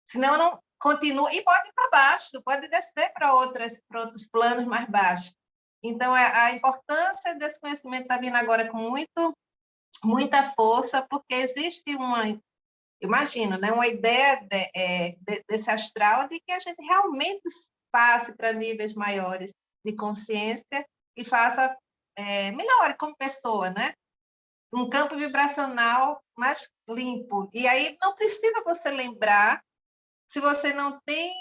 senão não continua e pode ir para baixo, pode descer para outros planos mais baixos. Então, a importância desse conhecimento está vindo agora com muita força, porque existe imagino, né, uma ideia desse astral de que a gente realmente passe para níveis maiores de consciência e faça melhore como pessoa, né? Um campo vibracional mais limpo. E aí não precisa você lembrar, se você não tem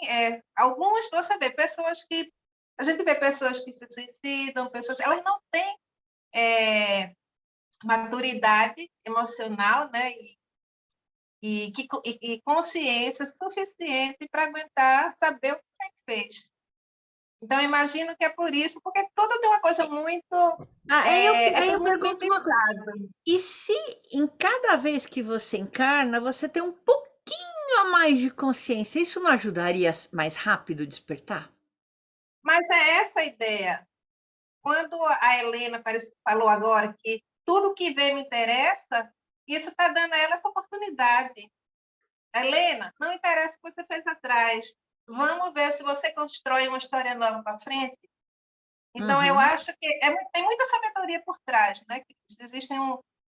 algumas, você vê pessoas que a gente vê pessoas que se suicidam, pessoas, elas não têm maturidade emocional, né? E consciência suficiente para aguentar saber o que é que fez. Então, imagino que é por isso, porque tudo tem uma coisa muito. Ah, É aí eu tudo muito bem pergunto uma coisa. pensado. E se em cada vez que você encarna, você tem um pouquinho a mais de consciência, isso não ajudaria mais rápido a despertar? Mas é essa a ideia. Quando a Helena falou agora que tudo que vê me interessa, isso está dando a ela essa oportunidade. Helena, não interessa o que você fez atrás. Vamos ver se você constrói uma história nova para frente. Então, eu Uhum. acho que tem muita sabedoria por trás, né? Que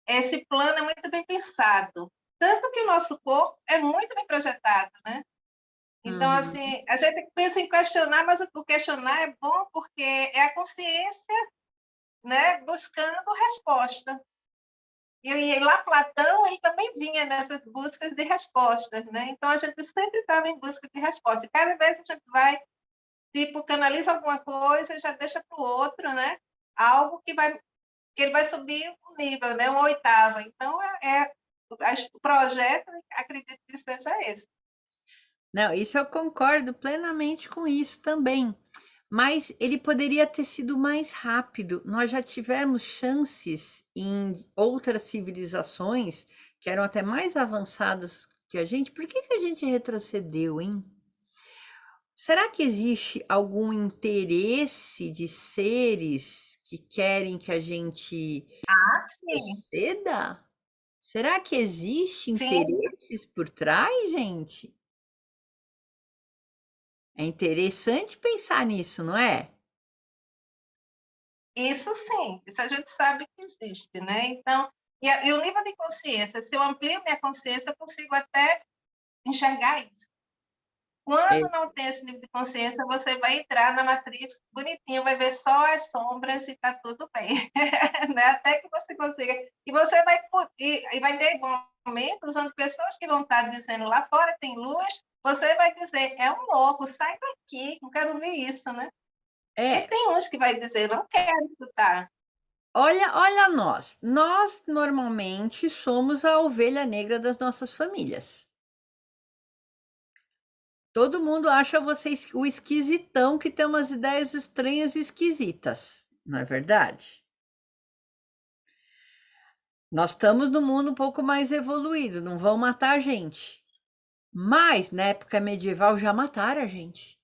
esse plano é muito bem pensado. Tanto que o nosso corpo é muito bem projetado, né? Então, Uhum. assim, a gente pensa em questionar, mas o questionar é bom porque é a consciência, né, buscando resposta. E lá Platão, ele também vinha nessas buscas de respostas, né? Então, a gente sempre estava em busca de respostas. Cada vez a gente vai, tipo, canaliza alguma coisa e já deixa para o outro, né? Algo que ele vai subir um nível, né? Uma oitava. Então, o projeto, acredito que seja esse. Não, isso eu concordo plenamente com isso também. Mas ele poderia ter sido mais rápido. Nós já tivemos chances em outras civilizações que eram até mais avançadas que a gente. Por que a gente retrocedeu, hein? Será que existe algum interesse de seres que querem que a gente Sim, retroceda? Será que existe sim, interesses por trás, gente? É interessante pensar nisso, não é? isso sim. Isso a gente sabe que existe, né? Então, e o nível de consciência, se eu amplio minha consciência, eu consigo até enxergar isso. É, Quando não tem esse nível de consciência, você vai entrar na matriz bonitinho, vai ver só as sombras e está tudo bem. Né? Até que você consiga. E você vai, e vai ter momentos onde pessoas que vão estar dizendo lá fora tem luz, você vai dizer, é um louco, sai daqui, não quero ver isso, né? E é, tem uns que vai dizer, não quero escutar. olha nós. Nós normalmente somos a ovelha negra das nossas famílias. Todo mundo acha vocês o esquisitão que tem umas ideias estranhas e esquisitas, não é verdade? Nós estamos num mundo um pouco mais evoluído, não vão matar a gente. Mas na época medieval já mataram a gente.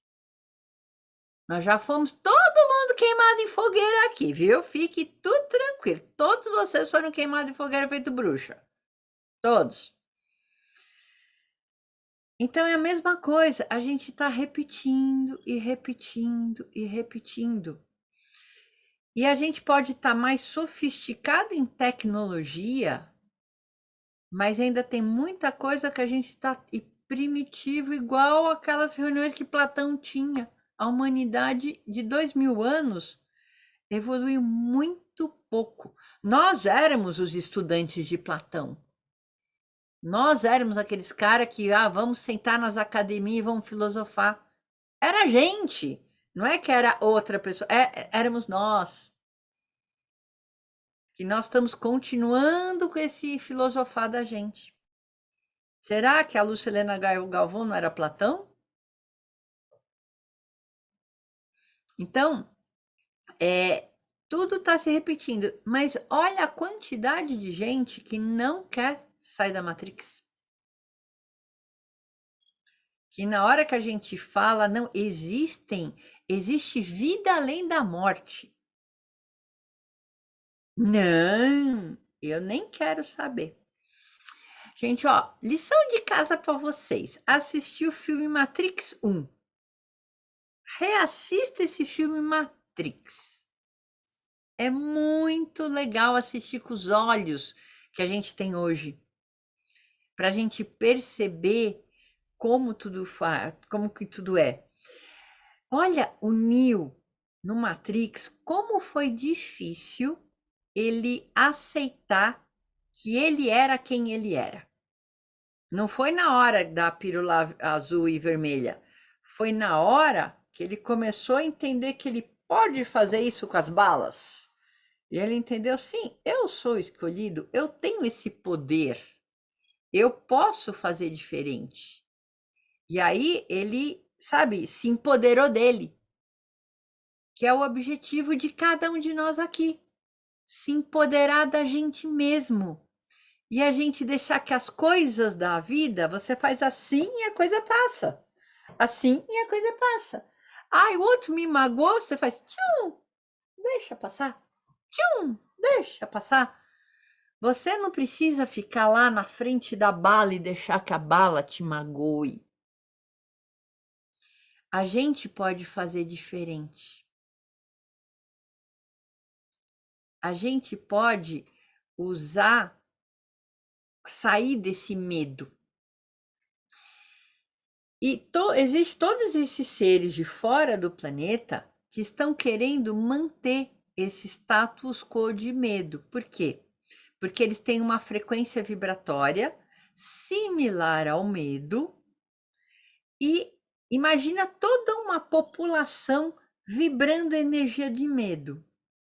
Nós já fomos todo mundo queimado em fogueira aqui, viu? Fique tudo tranquilo. Todos vocês foram queimados em fogueira feito bruxa. Todos. Então é a mesma coisa, a gente está repetindo e repetindo e repetindo. E a gente pode estar mais sofisticado em tecnologia, mas ainda tem muita coisa que a gente está primitivo, igual aquelas reuniões que Platão tinha. A humanidade de 2000 anos evoluiu muito pouco. Nós éramos os estudantes de Platão. Nós éramos aqueles caras que, vamos sentar nas academias e vamos filosofar. Era a gente, não é que era outra pessoa, éramos nós. Que nós estamos continuando com esse filosofar da gente. Será que a Lúcia Helena Galvão não era Platão? Então, tudo está se repetindo, mas olha a quantidade de gente que não quer sair da Matrix. Que na hora que a gente fala, não, existe vida além da morte. Não, eu nem quero saber. Gente, ó, lição de casa para vocês. Assistir o filme Matrix 1. Reassista esse filme Matrix. É muito legal assistir com os olhos que a gente tem hoje, para a gente perceber como tudo faz, como que tudo é. Olha o Neo no Matrix, como foi difícil ele aceitar que ele era quem ele era. Não foi na hora da pílula azul e vermelha, foi na hora que ele começou a entender que ele pode fazer isso com as balas. E ele entendeu, sim, eu sou escolhido, eu tenho esse poder, eu posso fazer diferente. E aí ele, sabe, se empoderou dele, que é o objetivo de cada um de nós aqui, se empoderar da gente mesmo. E a gente deixar que as coisas da vida, você faz assim e a coisa passa. Assim e a coisa passa. O outro me magoou, você faz tchum, deixa passar. Tchum, deixa passar. Você não precisa ficar lá na frente da bala e deixar que a bala te magoe. A gente pode fazer diferente. A gente pode sair desse medo. E existem todos esses seres de fora do planeta que estão querendo manter esse status quo de medo. Por quê? porque eles têm uma frequência vibratória similar ao medo. E imagina toda uma população vibrando energia de medo.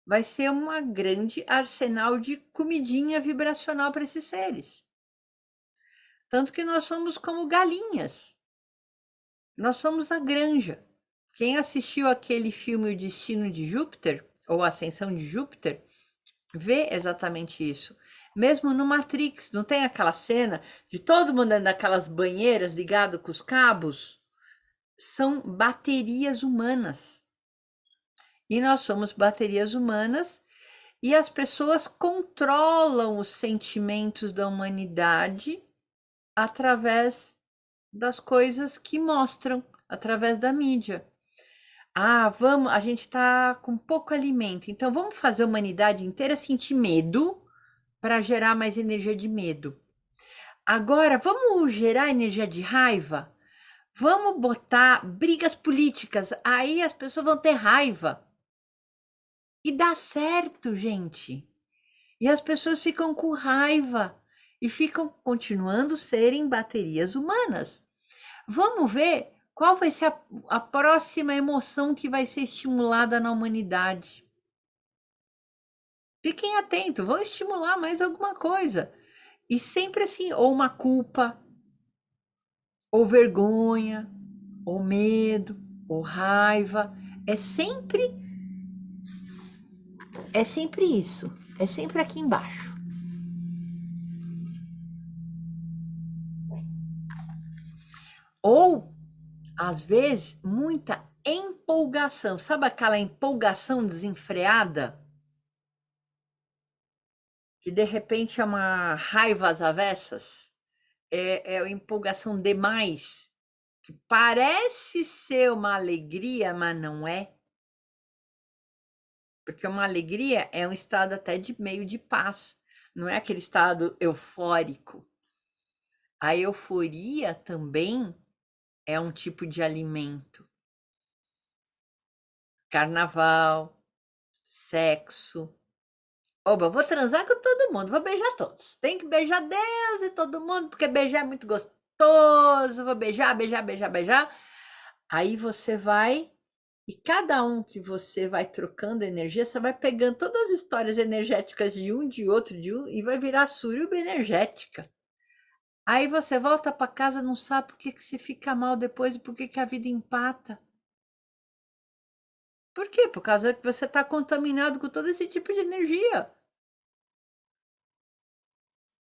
Vai ser uma grande arsenal de comidinha vibracional para esses seres. Tanto que nós somos como galinhas. Nós somos a granja. Quem assistiu aquele filme O Destino de Júpiter, ou Ascensão de Júpiter, vê exatamente isso. Mesmo no Matrix, não tem aquela cena de todo mundo dentro daquelas banheiras ligado com os cabos? São baterias humanas. E nós somos baterias humanas e as pessoas controlam os sentimentos da humanidade através das coisas que mostram, através da mídia. A gente está com pouco alimento, então vamos fazer a humanidade inteira sentir medo para gerar mais energia de medo. Agora, vamos gerar energia de raiva? Vamos botar brigas políticas, aí as pessoas vão ter raiva. E dá certo, gente. E as pessoas ficam com raiva e ficam continuando serem baterias humanas. Vamos ver qual vai ser a próxima emoção que vai ser estimulada na humanidade. Fiquem atentos, vão estimular mais alguma coisa. E sempre assim, ou uma culpa, ou vergonha, ou medo, ou raiva. É sempre isso. É sempre aqui embaixo. Ou, às vezes, muita empolgação. Sabe aquela empolgação desenfreada? Que de repente é uma raiva às avessas? É uma empolgação demais. Que parece ser uma alegria, mas não é. Porque uma alegria é um estado até de meio de paz. Não é aquele estado eufórico. A euforia também é um tipo de alimento. Carnaval, sexo. Oba, vou transar com todo mundo, vou beijar todos. Tem que beijar Deus e todo mundo, porque beijar é muito gostoso. Vou beijar, beijar, beijar, beijar. Aí você vai, e cada um que você vai trocando energia, você vai pegando todas as histórias energéticas de um, de outro, de um, e vai virar suruba energética. Aí você volta para casa, não sabe por que você fica mal depois e por que a vida empata. Por quê? Por causa que você está contaminado com todo esse tipo de energia.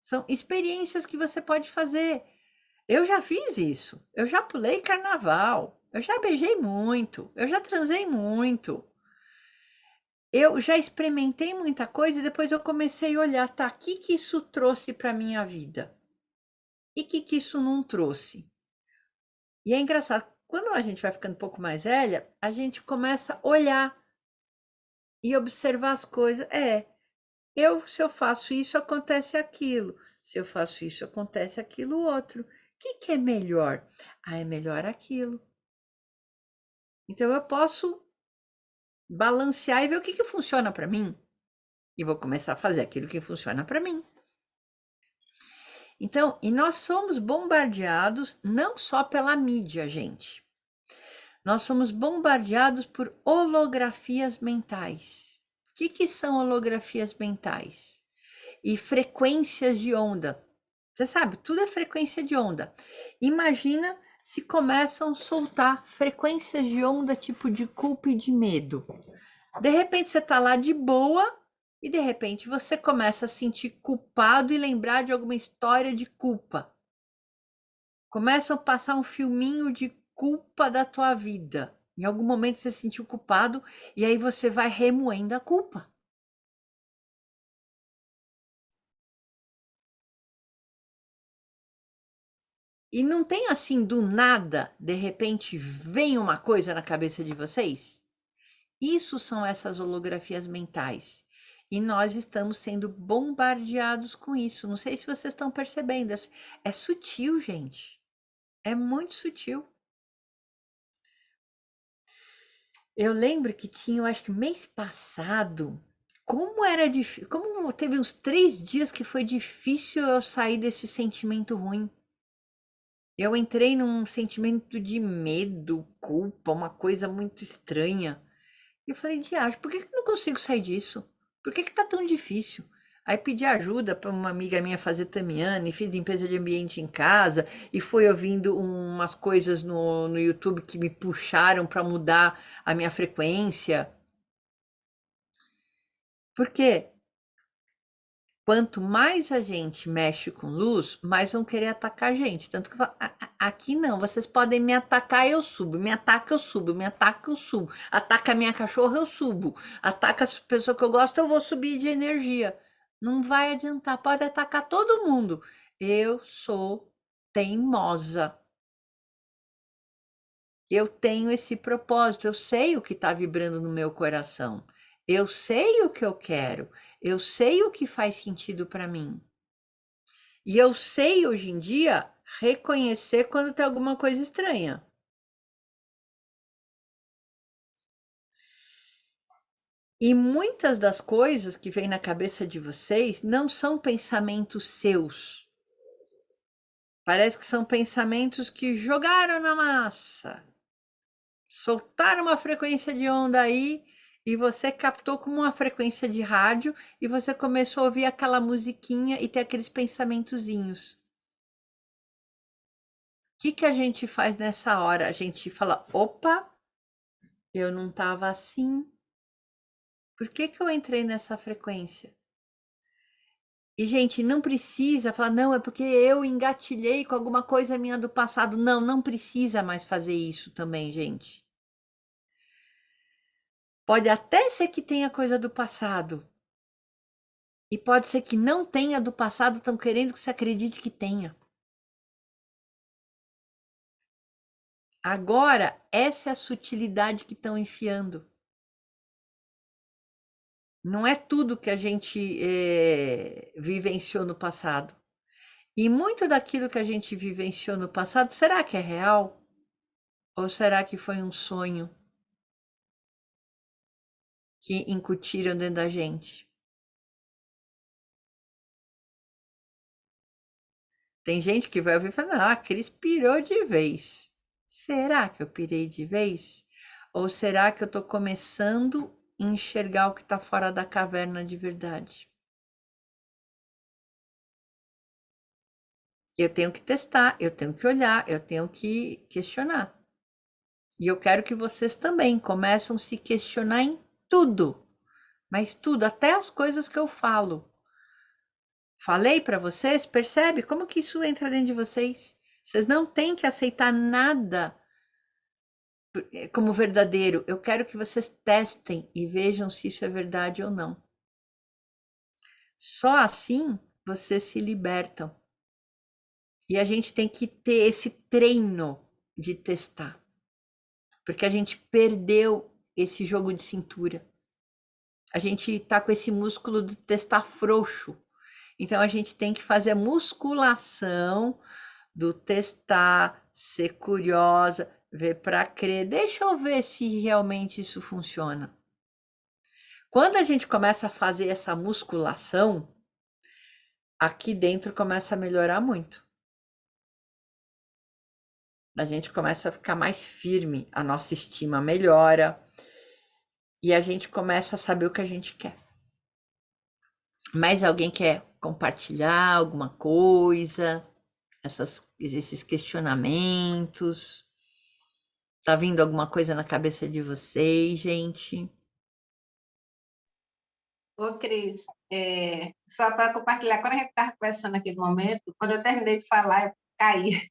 São experiências que você pode fazer. Eu já fiz isso. Eu já pulei carnaval. Eu já beijei muito. Eu já transei muito. Eu já experimentei muita coisa e depois eu comecei a olhar, tá, o que isso trouxe para minha vida? E o que isso não trouxe? E é engraçado, quando a gente vai ficando um pouco mais velha, a gente começa a olhar e observar as coisas. Se eu faço isso, acontece aquilo. Se eu faço isso, acontece aquilo outro. O que é melhor? É melhor aquilo. Então eu posso balancear e ver o que funciona para mim. E vou começar a fazer aquilo que funciona para mim. Então, e nós somos bombardeados não só pela mídia, gente. Nós somos bombardeados por holografias mentais. O que são holografias mentais? E frequências de onda. Você sabe, tudo é frequência de onda. Imagina se começam a soltar frequências de onda tipo de culpa e de medo. De repente você está lá de boa e de repente você começa a sentir culpado e lembrar de alguma história de culpa. Começam a passar um filminho de culpa da tua vida. Em algum momento você se sentiu culpado e aí você vai remoendo a culpa. E não tem assim do nada, de repente vem uma coisa na cabeça de vocês? Isso são essas holografias mentais. E nós estamos sendo bombardeados com isso. Não sei se vocês estão percebendo. É sutil, gente. É muito sutil. Eu lembro que tinha, eu acho que mês passado, como teve uns 3 dias que foi difícil eu sair desse sentimento ruim. Eu entrei num sentimento de medo, culpa, uma coisa muito estranha. E eu falei, diacho, por que que eu não consigo sair disso? Por que que tá tão difícil? Aí pedi ajuda para uma amiga minha fazer tamiana, e fiz limpeza de ambiente em casa, e fui ouvindo umas coisas no YouTube que me puxaram para mudar a minha frequência. Por quê? Quanto mais a gente mexe com luz, mais vão querer atacar a gente. Tanto que aqui não, vocês podem me atacar, eu subo. Me ataca, eu subo. Me ataca, eu subo. Ataca a minha cachorra, eu subo. Ataca as pessoas que eu gosto, eu vou subir de energia. Não vai adiantar, pode atacar todo mundo. Eu sou teimosa. Eu tenho esse propósito, eu sei o que está vibrando no meu coração. Eu sei o que eu quero. Eu sei o que faz sentido para mim. E eu sei hoje em dia reconhecer quando tem alguma coisa estranha. E muitas das coisas que vêm na cabeça de vocês não são pensamentos seus. Parece que são pensamentos que jogaram na massa. Soltaram uma frequência de onda aí e você captou como uma frequência de rádio e você começou a ouvir aquela musiquinha e ter aqueles pensamentozinhos. O que que a gente faz nessa hora? A gente fala, opa, eu não estava assim. Por que que eu entrei nessa frequência? E, gente, não precisa falar, não, é porque eu engatilhei com alguma coisa minha do passado. Não, não precisa mais fazer isso também, gente. Pode até ser que tenha coisa do passado. E pode ser que não tenha do passado, estão querendo que você acredite que tenha. Agora, essa é a sutilidade que estão enfiando. Não é tudo que a gente vivenciou no passado. E muito daquilo que a gente vivenciou no passado, será que é real? Ou será que foi um sonho que incutiram dentro da gente? Tem gente que vai ouvir e falar, ah, a Cris pirou de vez. Será que eu pirei de vez? Ou será que eu estou começando a enxergar o que está fora da caverna de verdade? Eu tenho que testar, eu tenho que olhar, eu tenho que questionar. E eu quero que vocês também comecem a se questionar em tudo, mas tudo, até as coisas que eu falo. Falei para vocês, percebe como que isso entra dentro de vocês? Vocês não têm que aceitar nada como verdadeiro. Eu quero que vocês testem e vejam se isso é verdade ou não. Só assim vocês se libertam. E a gente tem que ter esse treino de testar. Porque a gente perdeu esse jogo de cintura. A gente está com esse músculo de testar frouxo. Então a gente tem que fazer a musculação do testar, ser curiosa, ver para crer. Deixa eu ver se realmente isso funciona. Quando a gente começa a fazer essa musculação, aqui dentro começa a melhorar muito. A gente começa a ficar mais firme, a nossa estima melhora e a gente começa a saber o que a gente quer. Mais alguém quer compartilhar alguma coisa? Esses questionamentos? Tá vindo alguma coisa na cabeça de vocês, gente? Ô, Cris, só para compartilhar, quando a gente estava conversando naquele momento, quando eu terminei de falar, eu caí.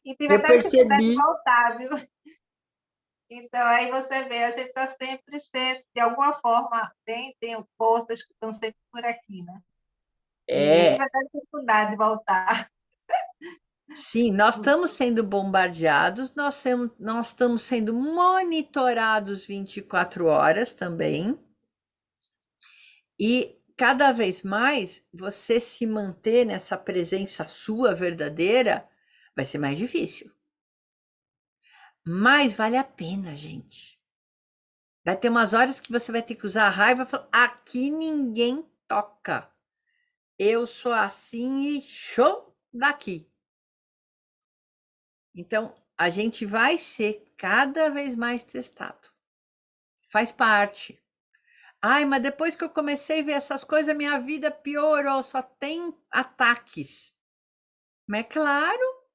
E tive Eu até dificuldade de percebi. voltar, viu? Então, aí você vê, a gente está sempre sendo, de alguma forma, tem forças que estão sempre por aqui, né? E eu tive até dificuldade de voltar. Sim, nós estamos sendo bombardeados, nós estamos sendo monitorados 24 horas também. E cada vez mais você se manter nessa presença sua verdadeira vai ser mais difícil. Mas vale a pena, gente. Vai ter umas horas que você vai ter que usar a raiva e falar: aqui ninguém toca. Eu sou assim e show daqui. Então, a gente vai ser cada vez mais testado. Faz parte. Ai, mas depois que eu comecei a ver essas coisas, minha vida piorou, só tem ataques. Mas é claro,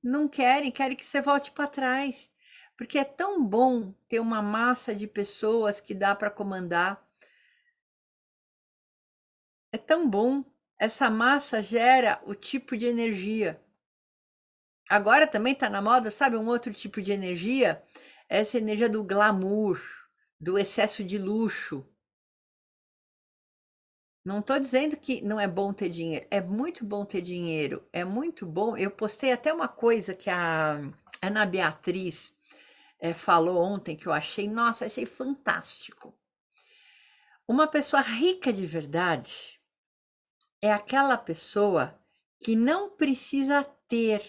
não querem que você volte para trás. Porque é tão bom ter uma massa de pessoas que dá para comandar. É tão bom. Essa massa gera o tipo de energia. Agora também está na moda, sabe, um outro tipo de energia? Essa energia do glamour, do excesso de luxo. Não estou dizendo que não é bom ter dinheiro. É muito bom ter dinheiro. É muito bom. Eu postei até uma coisa que a Ana Beatriz falou ontem que eu achei, nossa, achei fantástico. Uma pessoa rica de verdade é aquela pessoa que não precisa ter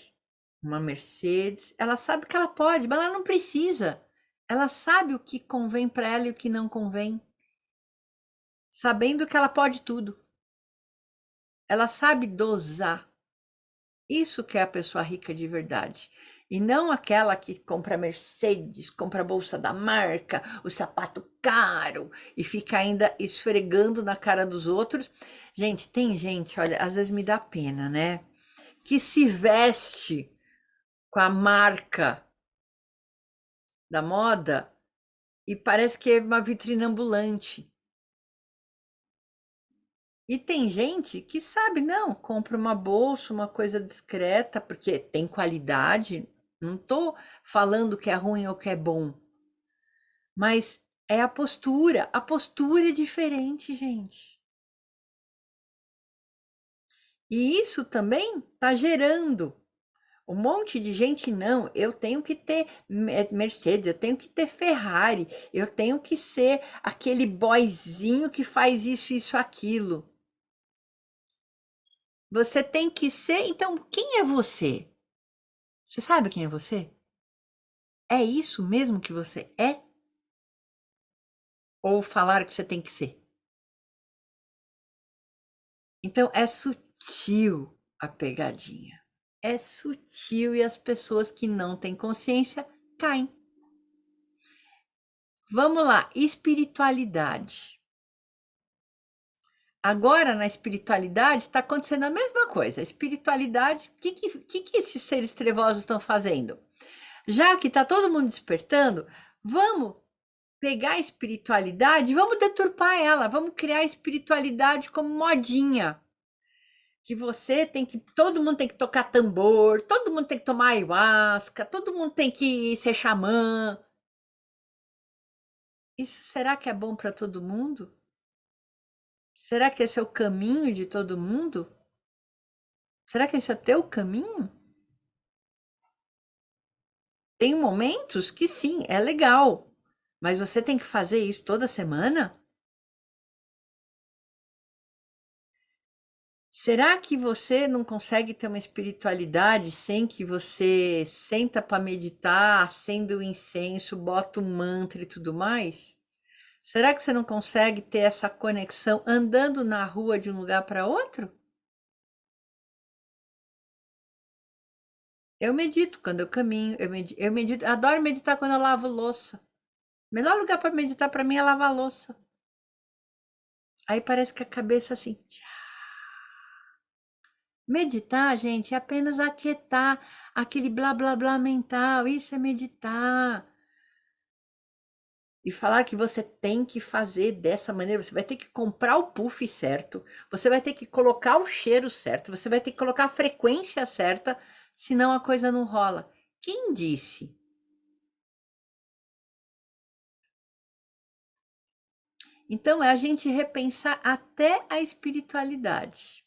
uma Mercedes. Ela sabe que ela pode, mas ela não precisa. Ela sabe o que convém para ela e o que não convém, sabendo que ela pode tudo. Ela sabe dosar. Isso que é a pessoa rica de verdade. E não aquela que compra Mercedes, compra a bolsa da marca, o sapato caro e fica ainda esfregando na cara dos outros. Gente, tem gente, olha, às vezes me dá pena, né? Que se veste com a marca da moda e parece que é uma vitrine ambulante. E tem gente que sabe, não, compra uma bolsa, uma coisa discreta, porque tem qualidade. Não estou falando que é ruim ou que é bom, mas é a postura. A postura é diferente, gente. E isso também está gerando um monte de gente, não, eu tenho que ter Mercedes, eu tenho que ter Ferrari, eu tenho que ser aquele boyzinho que faz isso, aquilo. Você tem que ser, então, quem é você? Você sabe quem é você? É isso mesmo que você é? Ou falar que você tem que ser? Então, é sutil a pegadinha. É sutil e as pessoas que não têm consciência caem. Vamos lá, espiritualidade. Agora, na espiritualidade, está acontecendo a mesma coisa. A espiritualidade, o que esses seres trevosos estão fazendo? Já que está todo mundo despertando, vamos pegar a espiritualidade, vamos deturpar ela, vamos criar a espiritualidade como modinha. Que você tem que, todo mundo tem que tocar tambor, todo mundo tem que tomar ayahuasca, todo mundo tem que ser xamã. Isso será que é bom para todo mundo? Será que esse é o caminho de todo mundo? Será que esse é o teu caminho? Tem momentos que sim, é legal, mas você tem que fazer isso toda semana? Será que você não consegue ter uma espiritualidade sem que você senta para meditar, acenda o incenso, bota o mantra e tudo mais? Será que você não consegue ter essa conexão andando na rua de um lugar para outro? Eu medito quando eu caminho, eu medito, adoro meditar quando eu lavo louça. O melhor lugar para meditar para mim é lavar louça. Aí parece que a cabeça assim. Meditar, gente, é apenas aquietar aquele blá blá blá mental. Isso é meditar. E falar que você tem que fazer dessa maneira, você vai ter que comprar o puff certo, você vai ter que colocar o cheiro certo, você vai ter que colocar a frequência certa, senão a coisa não rola. Quem disse? Então é a gente repensar até a espiritualidade.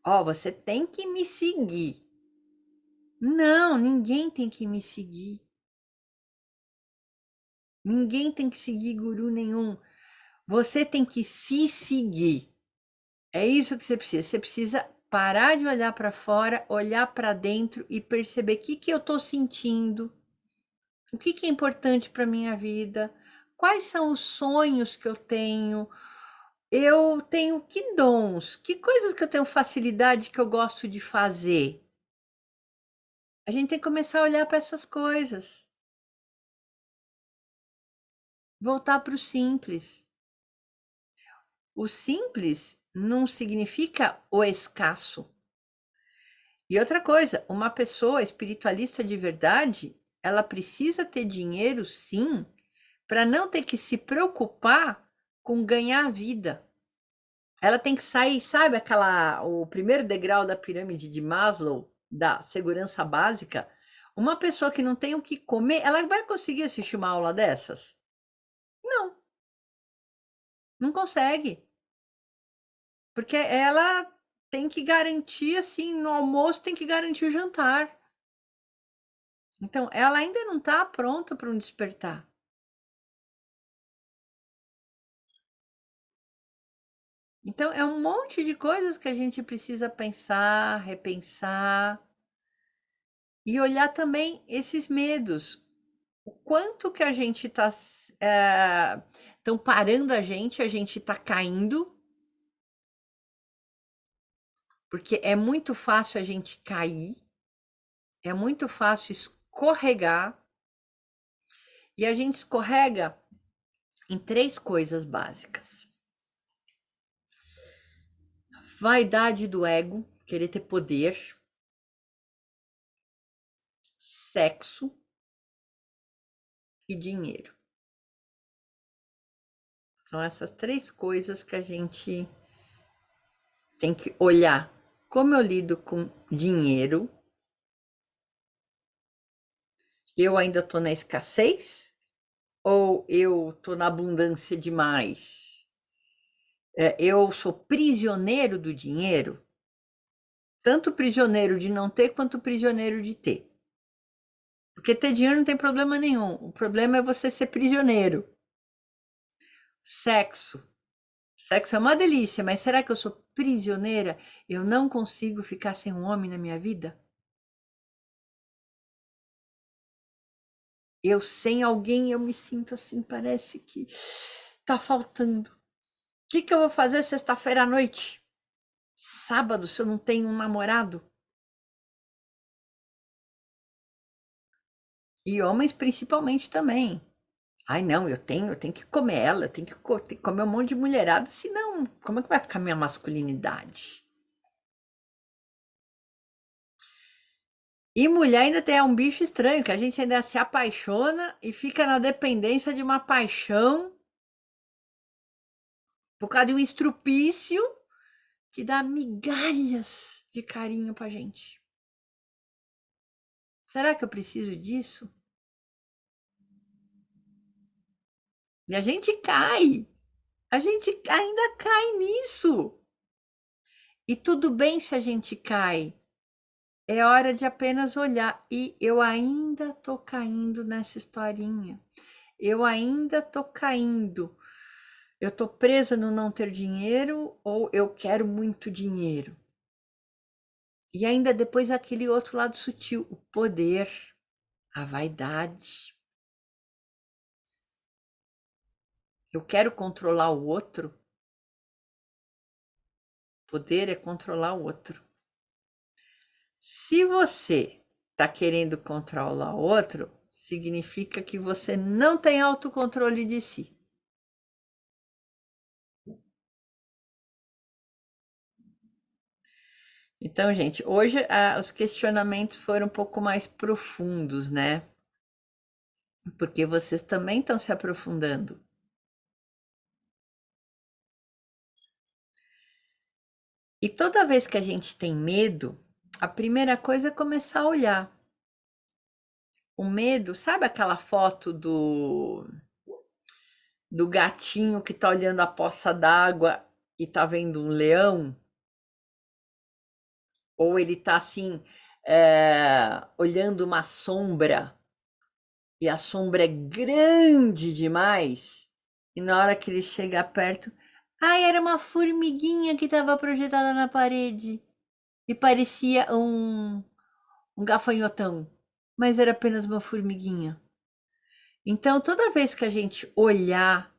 Ó, você tem que me seguir. Não, ninguém tem que me seguir. Ninguém tem que seguir guru nenhum. Você tem que se seguir. É isso que você precisa. Você precisa parar de olhar para fora, olhar para dentro e perceber o que eu estou sentindo. O que é importante para minha vida? Quais são os sonhos que eu tenho? Eu tenho que dons? Que coisas que eu tenho facilidade que eu gosto de fazer? A gente tem que começar a olhar para essas coisas. Voltar para o simples. O simples não significa o escasso. E outra coisa, uma pessoa espiritualista de verdade, ela precisa ter dinheiro, sim, para não ter que se preocupar com ganhar a vida. Ela tem que sair, sabe o primeiro degrau da pirâmide de Maslow, da segurança básica? Uma pessoa que não tem o que comer, ela vai conseguir assistir uma aula dessas? Não, não consegue. Porque ela tem que garantir, assim, no almoço tem que garantir o jantar. Então, ela ainda não está pronta para um despertar. Então, é um monte de coisas que a gente precisa pensar, repensar e olhar também esses medos. O quanto que a gente está estão parando a gente está caindo, porque é muito fácil a gente cair, é muito fácil escorregar, e a gente escorrega em 3 coisas básicas: vaidade do ego, querer ter poder, sexo e dinheiro. São essas 3 coisas que a gente tem que olhar. Como eu lido com dinheiro? Eu ainda estou na escassez? Ou eu estou na abundância demais? Eu sou prisioneiro do dinheiro? Tanto prisioneiro de não ter, quanto prisioneiro de ter. Porque ter dinheiro não tem problema nenhum. O problema é você ser prisioneiro. Sexo. Sexo é uma delícia, mas será que eu sou prisioneira? Eu não consigo ficar sem um homem na minha vida? Eu sem alguém, eu me sinto assim, parece que tá faltando. O que eu vou fazer sexta-feira à noite? Sábado, se eu não tenho um namorado? E homens principalmente também. Ai, não, eu tenho que comer ela, eu tenho que comer um monte de mulherada, senão, como é que vai ficar minha masculinidade? E mulher ainda tem um bicho estranho, que a gente ainda se apaixona e fica na dependência de uma paixão por causa de um estrupício que dá migalhas de carinho pra gente. Será que eu preciso disso? E a gente ainda cai nisso. E tudo bem se a gente cai. É hora de apenas olhar. E eu ainda tô caindo nessa historinha. Eu ainda tô caindo. Eu tô presa no não ter dinheiro ou eu quero muito dinheiro? E ainda depois aquele outro lado sutil, o poder, a vaidade. Eu quero controlar o outro. Poder é controlar o outro. Se você está querendo controlar o outro, significa que você não tem autocontrole de si. Então, gente, hoje os questionamentos foram um pouco mais profundos, né? Porque vocês também estão se aprofundando. E toda vez que a gente tem medo, a primeira coisa é começar a olhar. O medo, sabe aquela foto do gatinho que está olhando a poça d'água e está vendo um leão? Ou ele está assim, olhando uma sombra e a sombra é grande demais, e na hora que ele chega perto, ai, era uma formiguinha que estava projetada na parede e parecia um gafanhotão, mas era apenas uma formiguinha. Então, toda vez que a gente olhar,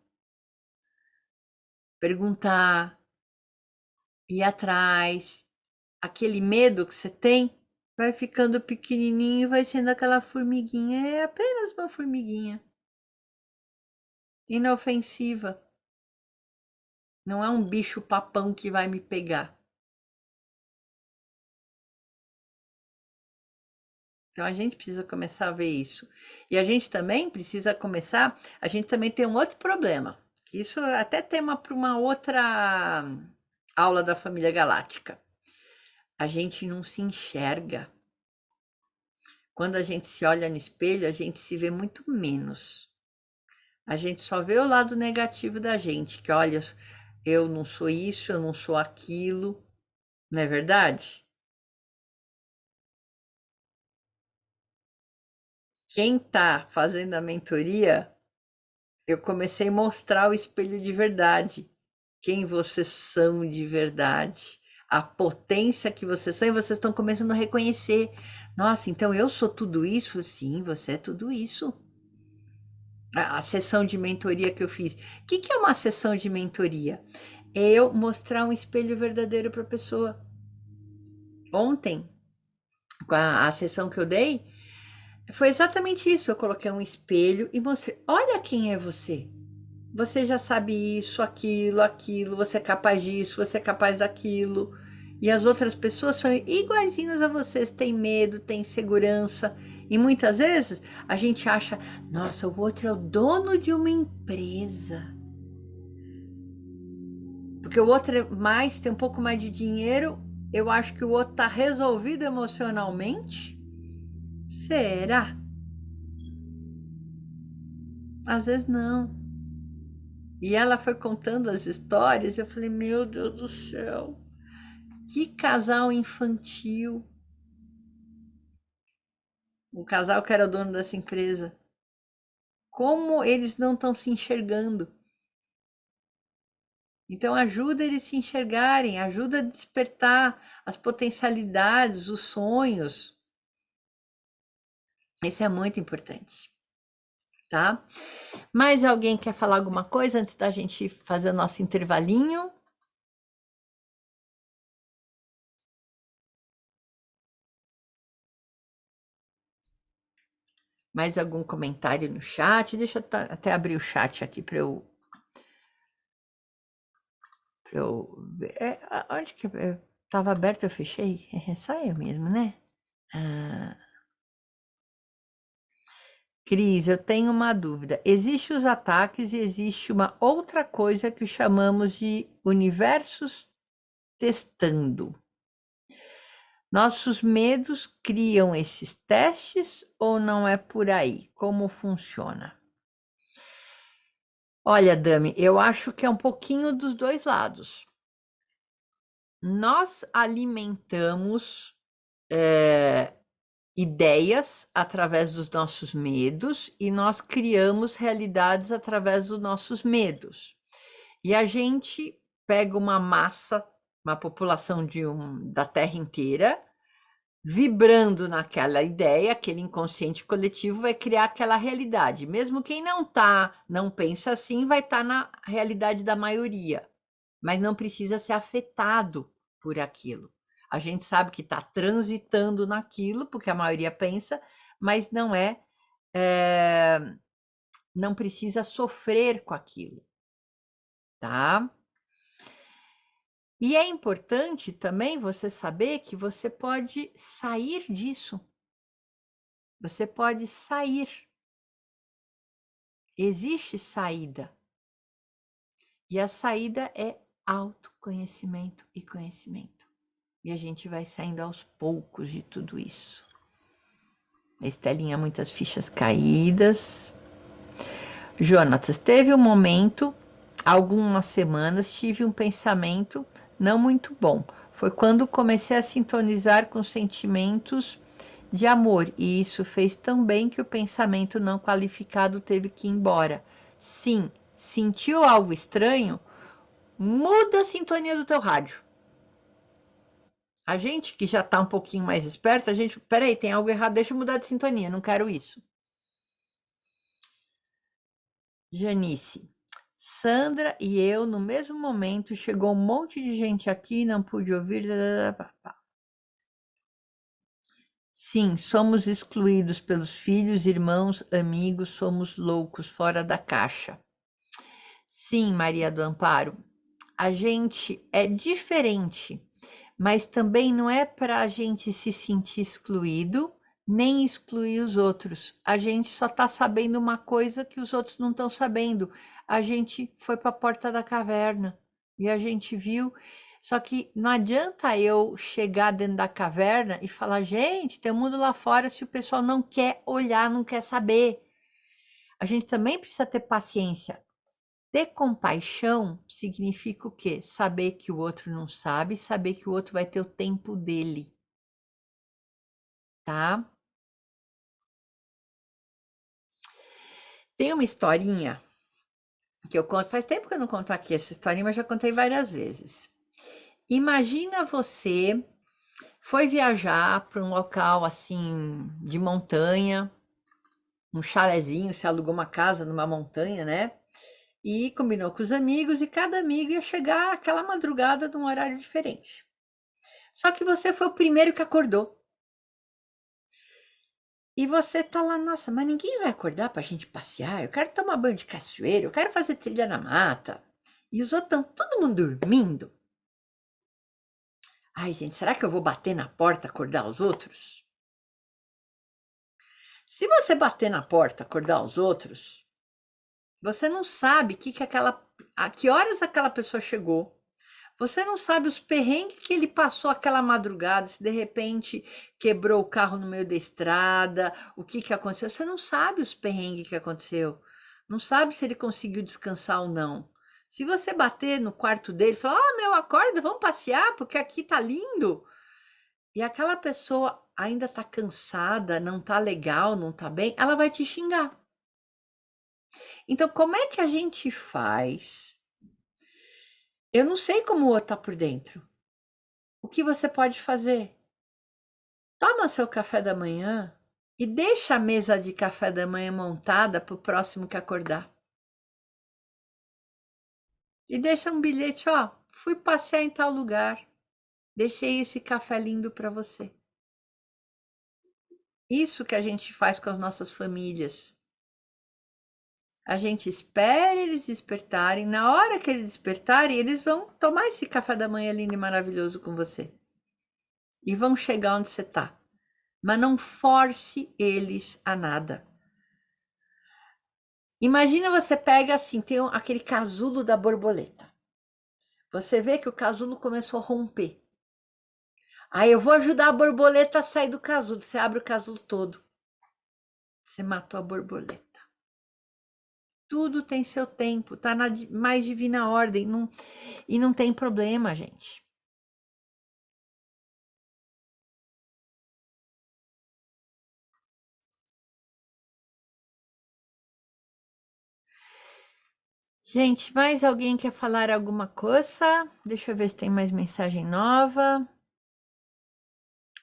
perguntar, ir atrás, aquele medo que você tem vai ficando pequenininho e vai sendo aquela formiguinha. É apenas uma formiguinha. Inofensiva. Não é um bicho papão que vai me pegar. Então a gente precisa começar a ver isso. E a gente também precisa começar. A gente também tem um outro problema. Que isso é até tema para uma outra aula da família galáctica. A gente não se enxerga. Quando a gente se olha no espelho, a gente se vê muito menos. A gente só vê o lado negativo da gente, que olha, eu não sou isso, eu não sou aquilo, não é verdade? Quem está fazendo a mentoria, eu comecei a mostrar o espelho de verdade, quem vocês são de verdade, a potência que vocês são, e vocês estão começando a reconhecer. Nossa, então eu sou tudo isso? Sim, você é tudo isso. A sessão de mentoria que eu fiz. O que é uma sessão de mentoria? É eu mostrar um espelho verdadeiro para a pessoa. Ontem, com a sessão que eu dei, foi exatamente isso. Eu coloquei um espelho e mostrei: olha quem é você. Você já sabe isso, aquilo, você é capaz disso, você é capaz daquilo. E as outras pessoas são iguaizinhas a vocês, têm medo, têm insegurança. E muitas vezes a gente acha, nossa, o outro é o dono de uma empresa. Porque o outro tem um pouco mais de dinheiro, eu acho que o outro está resolvido emocionalmente. Será? Às vezes não. E ela foi contando as histórias, eu falei, meu Deus do céu, que casal infantil. O casal que era o dono dessa empresa. Como eles não estão se enxergando. Então ajuda eles se enxergarem, ajuda a despertar as potencialidades, os sonhos. Isso é muito importante, tá? Mais alguém quer falar alguma coisa antes da gente fazer o nosso intervalinho? Mais algum comentário no chat? Deixa eu até abrir o chat aqui para eu ver. Onde que estava aberto, eu fechei? É só eu mesmo, né? Cris, eu tenho uma dúvida. Existem os ataques e existe uma outra coisa que chamamos de universos testando. Nossos medos criam esses testes ou não é por aí? Como funciona? Olha, Dami, eu acho que é um pouquinho dos dois lados. Nós alimentamos ideias através dos nossos medos e nós criamos realidades através dos nossos medos. E a gente pega uma massa, uma população da Terra inteira, vibrando naquela ideia, aquele inconsciente coletivo vai criar aquela realidade. Mesmo quem não pensa assim, vai estar na realidade da maioria, mas não precisa ser afetado por aquilo. A gente sabe que está transitando naquilo, porque a maioria pensa, mas não precisa sofrer com aquilo, tá? E é importante também você saber que você pode sair disso. Você pode sair. Existe saída. E a saída é autoconhecimento e conhecimento. E a gente vai saindo aos poucos de tudo isso. Estelinha, muitas fichas caídas. Jonatas, teve um momento, algumas semanas, tive um pensamento não muito bom. Foi quando comecei a sintonizar com sentimentos de amor, e isso fez tão bem que o pensamento não qualificado teve que ir embora. Sim, sentiu algo estranho? Muda a sintonia do teu rádio. A gente que já está um pouquinho mais esperto, peraí, tem algo errado, deixa eu mudar de sintonia, não quero isso. Janice. Sandra e eu, no mesmo momento, chegou um monte de gente aqui, não pude ouvir. Sim, somos excluídos pelos filhos, irmãos, amigos, somos loucos, fora da caixa. Sim, Maria do Amparo, a gente é diferente, mas também não é para a gente se sentir excluído, nem excluir os outros. A gente só está sabendo uma coisa que os outros não estão sabendo. A gente foi para a porta da caverna e a gente viu. Só que não adianta eu chegar dentro da caverna e falar, gente, tem um mundo lá fora se o pessoal não quer olhar, não quer saber. A gente também precisa ter paciência. Ter compaixão significa o quê? Saber que o outro não sabe, saber que o outro vai ter o tempo dele. Tá? Tem uma historinha que eu conto, faz tempo que eu não conto aqui essa historinha, mas já contei várias vezes. Imagina você foi viajar para um local assim de montanha, um chalezinho, se alugou uma casa numa montanha, né? E combinou com os amigos e cada amigo ia chegar aquela madrugada num horário diferente. Só que você foi o primeiro que acordou. E você tá lá, nossa, mas ninguém vai acordar pra gente passear. Eu quero tomar banho de cachoeira, eu quero fazer trilha na mata. E os outros estão todo mundo dormindo. Ai, gente, será que eu vou bater na porta, acordar os outros? Se você bater na porta, acordar os outros, você não sabe a que horas aquela pessoa chegou. Você não sabe os perrengues que ele passou aquela madrugada, se de repente quebrou o carro no meio da estrada, o que que aconteceu. Você não sabe os perrengues que aconteceu. Não sabe se ele conseguiu descansar ou não. Se você bater no quarto dele e falar, meu, acorda, vamos passear, porque aqui tá lindo. E aquela pessoa ainda tá cansada, não tá legal, não tá bem, ela vai te xingar. Então, como é que a gente faz? Eu não sei como o outro tá por dentro. O que você pode fazer? Toma seu café da manhã e deixa a mesa de café da manhã montada para o próximo que acordar. E deixa um bilhete, ó, fui passear em tal lugar, deixei esse café lindo para você. Isso que a gente faz com as nossas famílias. A gente espera eles despertarem, na hora que eles despertarem, eles vão tomar esse café da manhã lindo e maravilhoso com você. E vão chegar onde você está. Mas não force eles a nada. Imagina você pega assim, tem aquele casulo da borboleta. Você vê que o casulo começou a romper. Aí eu vou ajudar a borboleta a sair do casulo. Você abre o casulo todo. Você matou a borboleta. Tudo tem seu tempo, tá na mais divina ordem, e não tem problema, gente. Gente, mais alguém quer falar alguma coisa? Deixa eu ver se tem mais mensagem nova.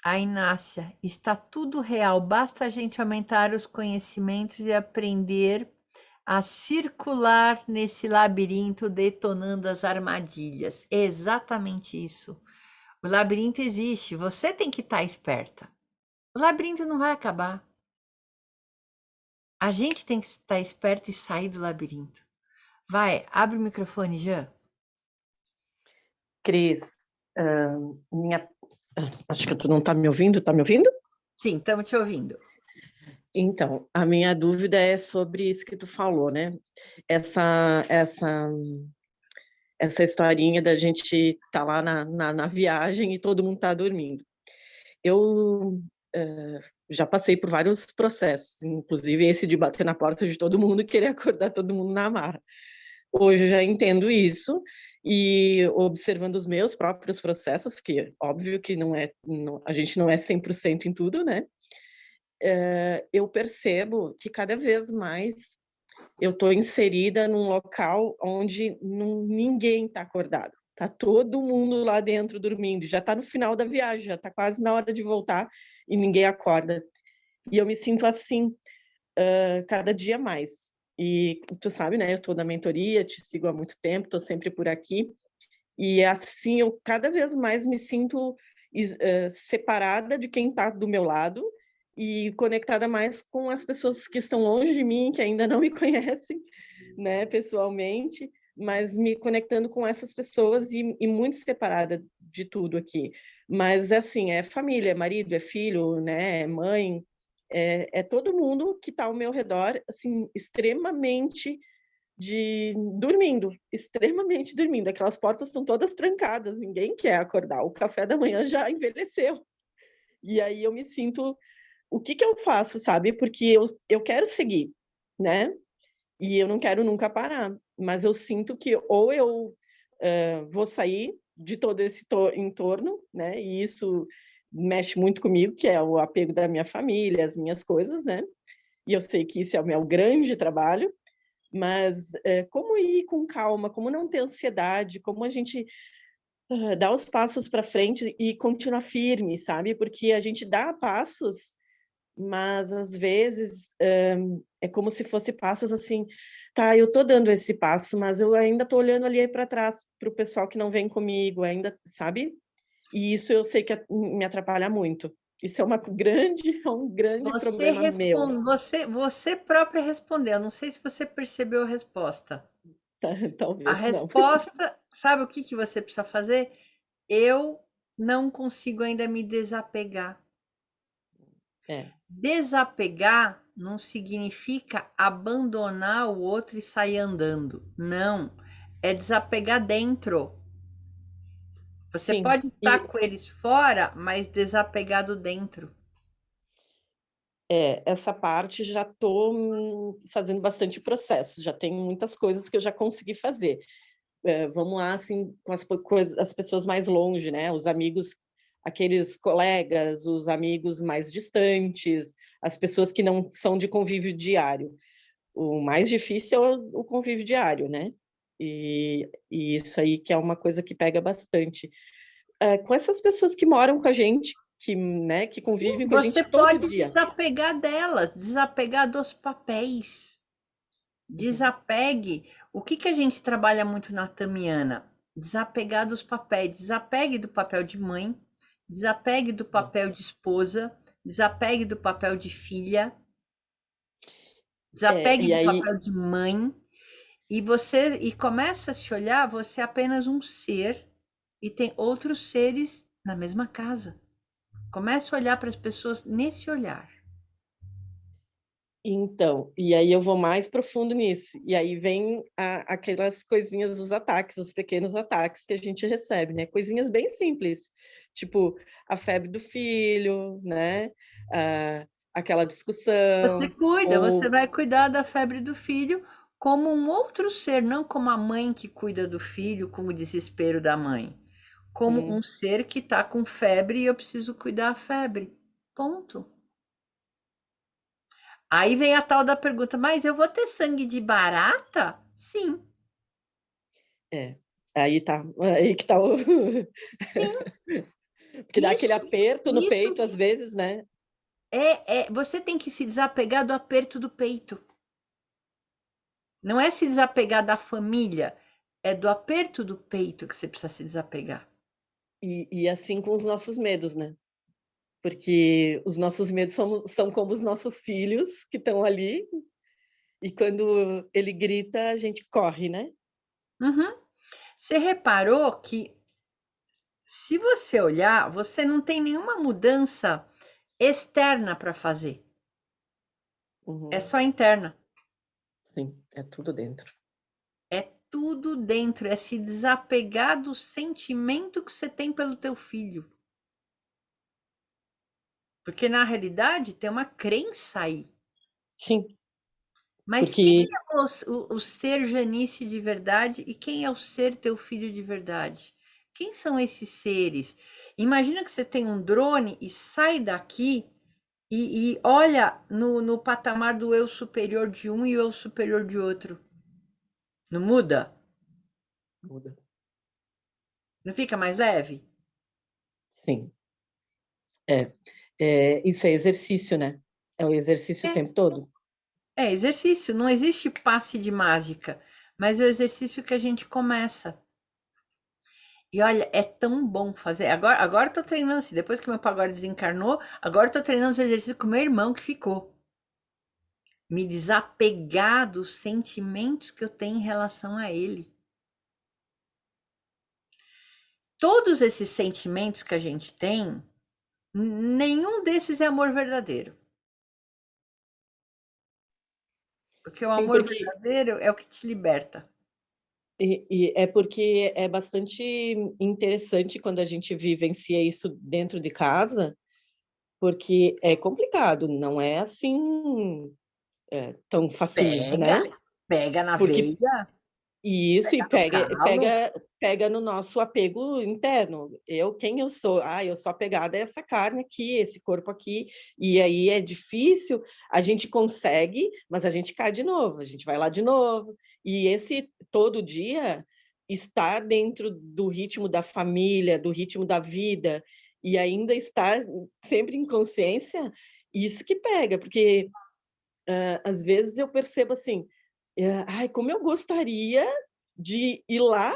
A Inácia, está tudo real, basta a gente aumentar os conhecimentos e aprender a circular nesse labirinto, detonando as armadilhas. É exatamente isso. O labirinto existe, você tem que estar esperta. O labirinto não vai acabar. A gente tem que estar esperto e sair do labirinto. Vai, abre o microfone, Jean. Cris, acho que tu não está me ouvindo, tá me ouvindo? Sim, estamos te ouvindo. Então, a minha dúvida é sobre isso que tu falou, né? Essa historinha da gente tá lá na viagem e todo mundo tá dormindo. Eu já passei por vários processos, inclusive esse de bater na porta de todo mundo e querer acordar todo mundo na marra. Hoje eu já entendo isso e observando os meus próprios processos, que óbvio que a gente não é 100% em tudo, né? Eu percebo que cada vez mais eu estou inserida num local onde ninguém está acordado. Está todo mundo lá dentro dormindo, já está no final da viagem, já está quase na hora de voltar e ninguém acorda. E eu me sinto assim cada dia mais. E tu sabe, né? Eu estou na mentoria, te sigo há muito tempo, estou sempre por aqui. E assim, eu cada vez mais me sinto separada de quem está do meu lado e conectada mais com as pessoas que estão longe de mim, que ainda não me conhecem, né, pessoalmente, mas me conectando com essas pessoas e muito separada de tudo aqui. Mas, assim, é família, é marido, é filho, né, é mãe, é todo mundo que está ao meu redor, assim, extremamente dormindo, extremamente dormindo. Aquelas portas estão todas trancadas, ninguém quer acordar. O café da manhã já envelheceu. E aí eu me sinto, o que que eu faço, sabe? Porque eu quero seguir, né? E eu não quero nunca parar. Mas eu sinto que ou eu vou sair de todo esse entorno, né? E isso mexe muito comigo, que é o apego da minha família, as minhas coisas, né? E eu sei que isso é o meu grande trabalho, mas como ir com calma, como não ter ansiedade, como a gente dar os passos para frente e continuar firme, sabe? Porque a gente dá passos, mas às vezes é como se fosse passos assim, tá, eu tô dando esse passo, mas eu ainda tô olhando ali para trás para o pessoal que não vem comigo, ainda, sabe? E isso eu sei que me atrapalha muito. Isso é um grande Você problema meu. responde, você própria respondeu. Não sei se você percebeu a resposta. A Talvez não. resposta, sabe o que que você precisa fazer? Eu não consigo ainda me desapegar. É. Desapegar não significa abandonar o outro e sair andando. Não. É desapegar dentro. Você Sim, pode estar com eles fora, mas desapegado dentro. essa parte já estou fazendo bastante processo, já tenho muitas coisas que eu já consegui fazer. Vamos lá, assim, com as pessoas mais longe, né? Os amigos, aqueles colegas, os amigos mais distantes, as pessoas que não são de convívio diário. O mais difícil é o convívio diário, né? E isso aí que é uma coisa que pega bastante. Com essas pessoas que moram com a gente, que, né, que convivem com a Você gente todo pode dia. desapegar delas, desapegar dos papéis. Uhum. Desapegue. O que que a gente trabalha muito na Tamiana? Desapegar dos papéis. Desapegue do papel de mãe, desapegue do papel de esposa, desapegue do papel de filha, desapegue E do aí, papel de mãe. E começa a se olhar, você é apenas um ser e tem outros seres na mesma casa. Começa a olhar para as pessoas nesse olhar. então, e aí eu vou mais profundo nisso. E aí vem aquelas coisinhas, os ataques, os pequenos ataques que a gente recebe, né? Coisinhas bem simples, tipo a febre do filho, né? Aquela Você discussão, cuida, você ou vai cuidar da febre do filho como um outro ser, não como a mãe que cuida do filho com o desespero da mãe. Como um ser que está com febre e eu preciso cuidar da febre. Ponto. Aí vem a tal da pergunta, mas eu vou ter sangue de barata? Sim, é, aí que tá o sim. porque dá aquele Isso, aperto no isso peito às vezes, né? você tem que se desapegar do aperto do peito. Não é se desapegar da família, é do aperto do peito que você precisa se desapegar. E assim com os nossos medos, né? Porque os nossos medos são como os nossos filhos que estão ali, e quando ele grita, a gente corre, né? Uhum. Você reparou que, se você olhar, você não tem nenhuma mudança externa para fazer. É Uhum. só interna. Sim, é tudo dentro. É tudo dentro, é se desapegar do sentimento que você tem pelo teu filho. Porque na realidade tem uma crença aí. Sim, Mas quem porque é o ser Janice de verdade e quem é o ser teu filho de verdade? Quem são esses seres? Imagina que você tem um drone e sai daqui e olha no patamar do eu superior de um e o eu superior de outro. Não muda? muda. Não fica mais leve? Sim, isso é exercício, né? É o exercício o É. tempo todo. É exercício, não existe passe de mágica, mas é o exercício que a gente começa. E olha, é tão bom fazer. Agora eu tô treinando assim, depois que meu pagode desencarnou, agora eu tô treinando os exercícios com meu irmão que ficou. Me desapegar dos sentimentos que eu tenho em relação a ele. Todos esses sentimentos que a gente tem, nenhum desses é amor verdadeiro. Porque o Sim, amor verdadeiro é o que te liberta. e é porque é bastante interessante quando a gente vivencia isso dentro de casa, porque é complicado, não é assim tão facinho, Pega, né? pega na Porque veia, isso, e pega no calo. pega no nosso apego interno. Quem eu sou? Ah, eu sou apegada a essa carne aqui, esse corpo aqui, e aí é difícil, a gente consegue, mas a gente cai de novo, a gente vai lá de novo. E esse todo dia estar dentro do ritmo da família, do ritmo da vida, e ainda estar sempre em consciência, isso que pega, porque às vezes eu percebo assim, ai, como eu gostaria de ir lá,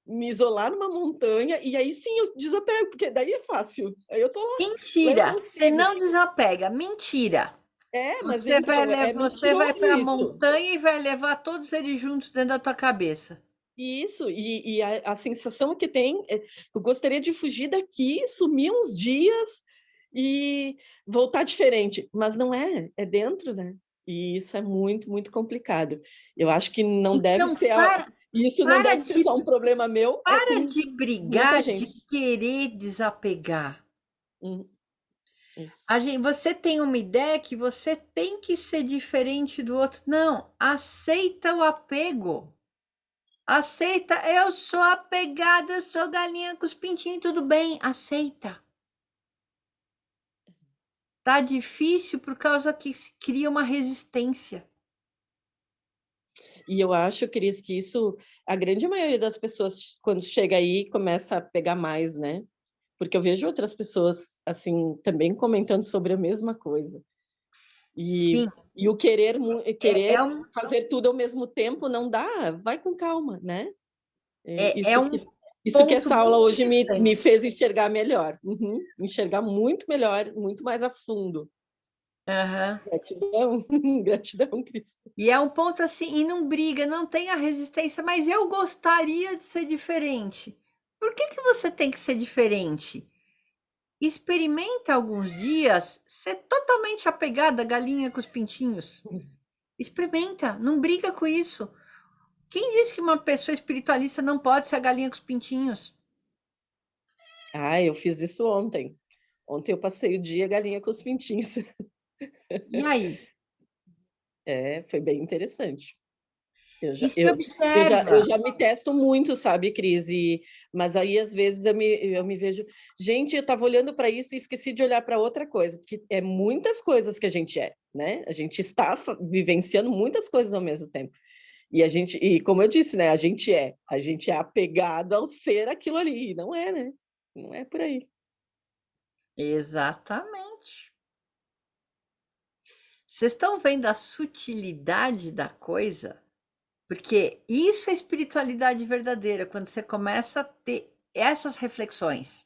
me isolar numa montanha, e aí sim eu desapego, porque daí é fácil. Aí eu tô lá, eu Mentira, você consigo. não desapega. Mentira. Mas Você vai mentiroso para a isso. montanha e vai levar todos eles juntos dentro da tua cabeça. Isso, e a sensação que tem, eu gostaria de fugir daqui, sumir uns dias e voltar diferente, mas não é dentro, né? E isso é muito, muito complicado. Eu acho que não deve Então, ser, isso não para deve ser de, só um problema meu, é para com de muita brigar, de gente. querer desapegar. Hum, Isso. Você tem uma ideia que você tem que ser diferente do outro. Não, aceita o apego. Aceita, eu sou apegada, eu sou galinha com os pintinhos, tudo bem, aceita. Tá difícil por causa que se cria uma resistência. E eu acho, Cris, que isso, a grande maioria das pessoas, quando chega aí, começa a pegar mais, né? Porque eu vejo outras pessoas, assim, também comentando sobre a mesma coisa. Sim, E o é querer um, fazer tudo ao mesmo tempo não dá, vai com calma, né? é um Isso que ponto essa aula bem hoje me interessante. fez enxergar melhor. Uhum, enxergar muito melhor, muito mais a fundo. Aham. Gratidão, gratidão, Cris. E é um ponto assim, e não briga, não tem a resistência, mas eu gostaria de ser diferente. Por que que você tem que ser diferente? Experimenta alguns dias ser totalmente apegada à galinha com os pintinhos. Experimenta, não briga com isso. Quem disse que uma pessoa espiritualista não pode ser a galinha com os pintinhos? Ah, eu fiz isso ontem. Ontem eu passei o dia galinha com os pintinhos. E aí? Foi bem interessante. Eu E já, se eu, eu observa. já me testo muito, sabe, Cris? Mas aí, às vezes, eu me vejo... Gente, eu estava olhando para isso e esqueci de olhar para outra coisa, porque é muitas coisas que a gente é, né? A gente está vivenciando muitas coisas ao mesmo tempo. E como eu disse, né? A gente é apegado ao ser aquilo ali. E não é, né? Não é por aí. Exatamente. Vocês estão vendo a sutilidade da coisa? Porque isso é espiritualidade verdadeira, quando você começa a ter essas reflexões.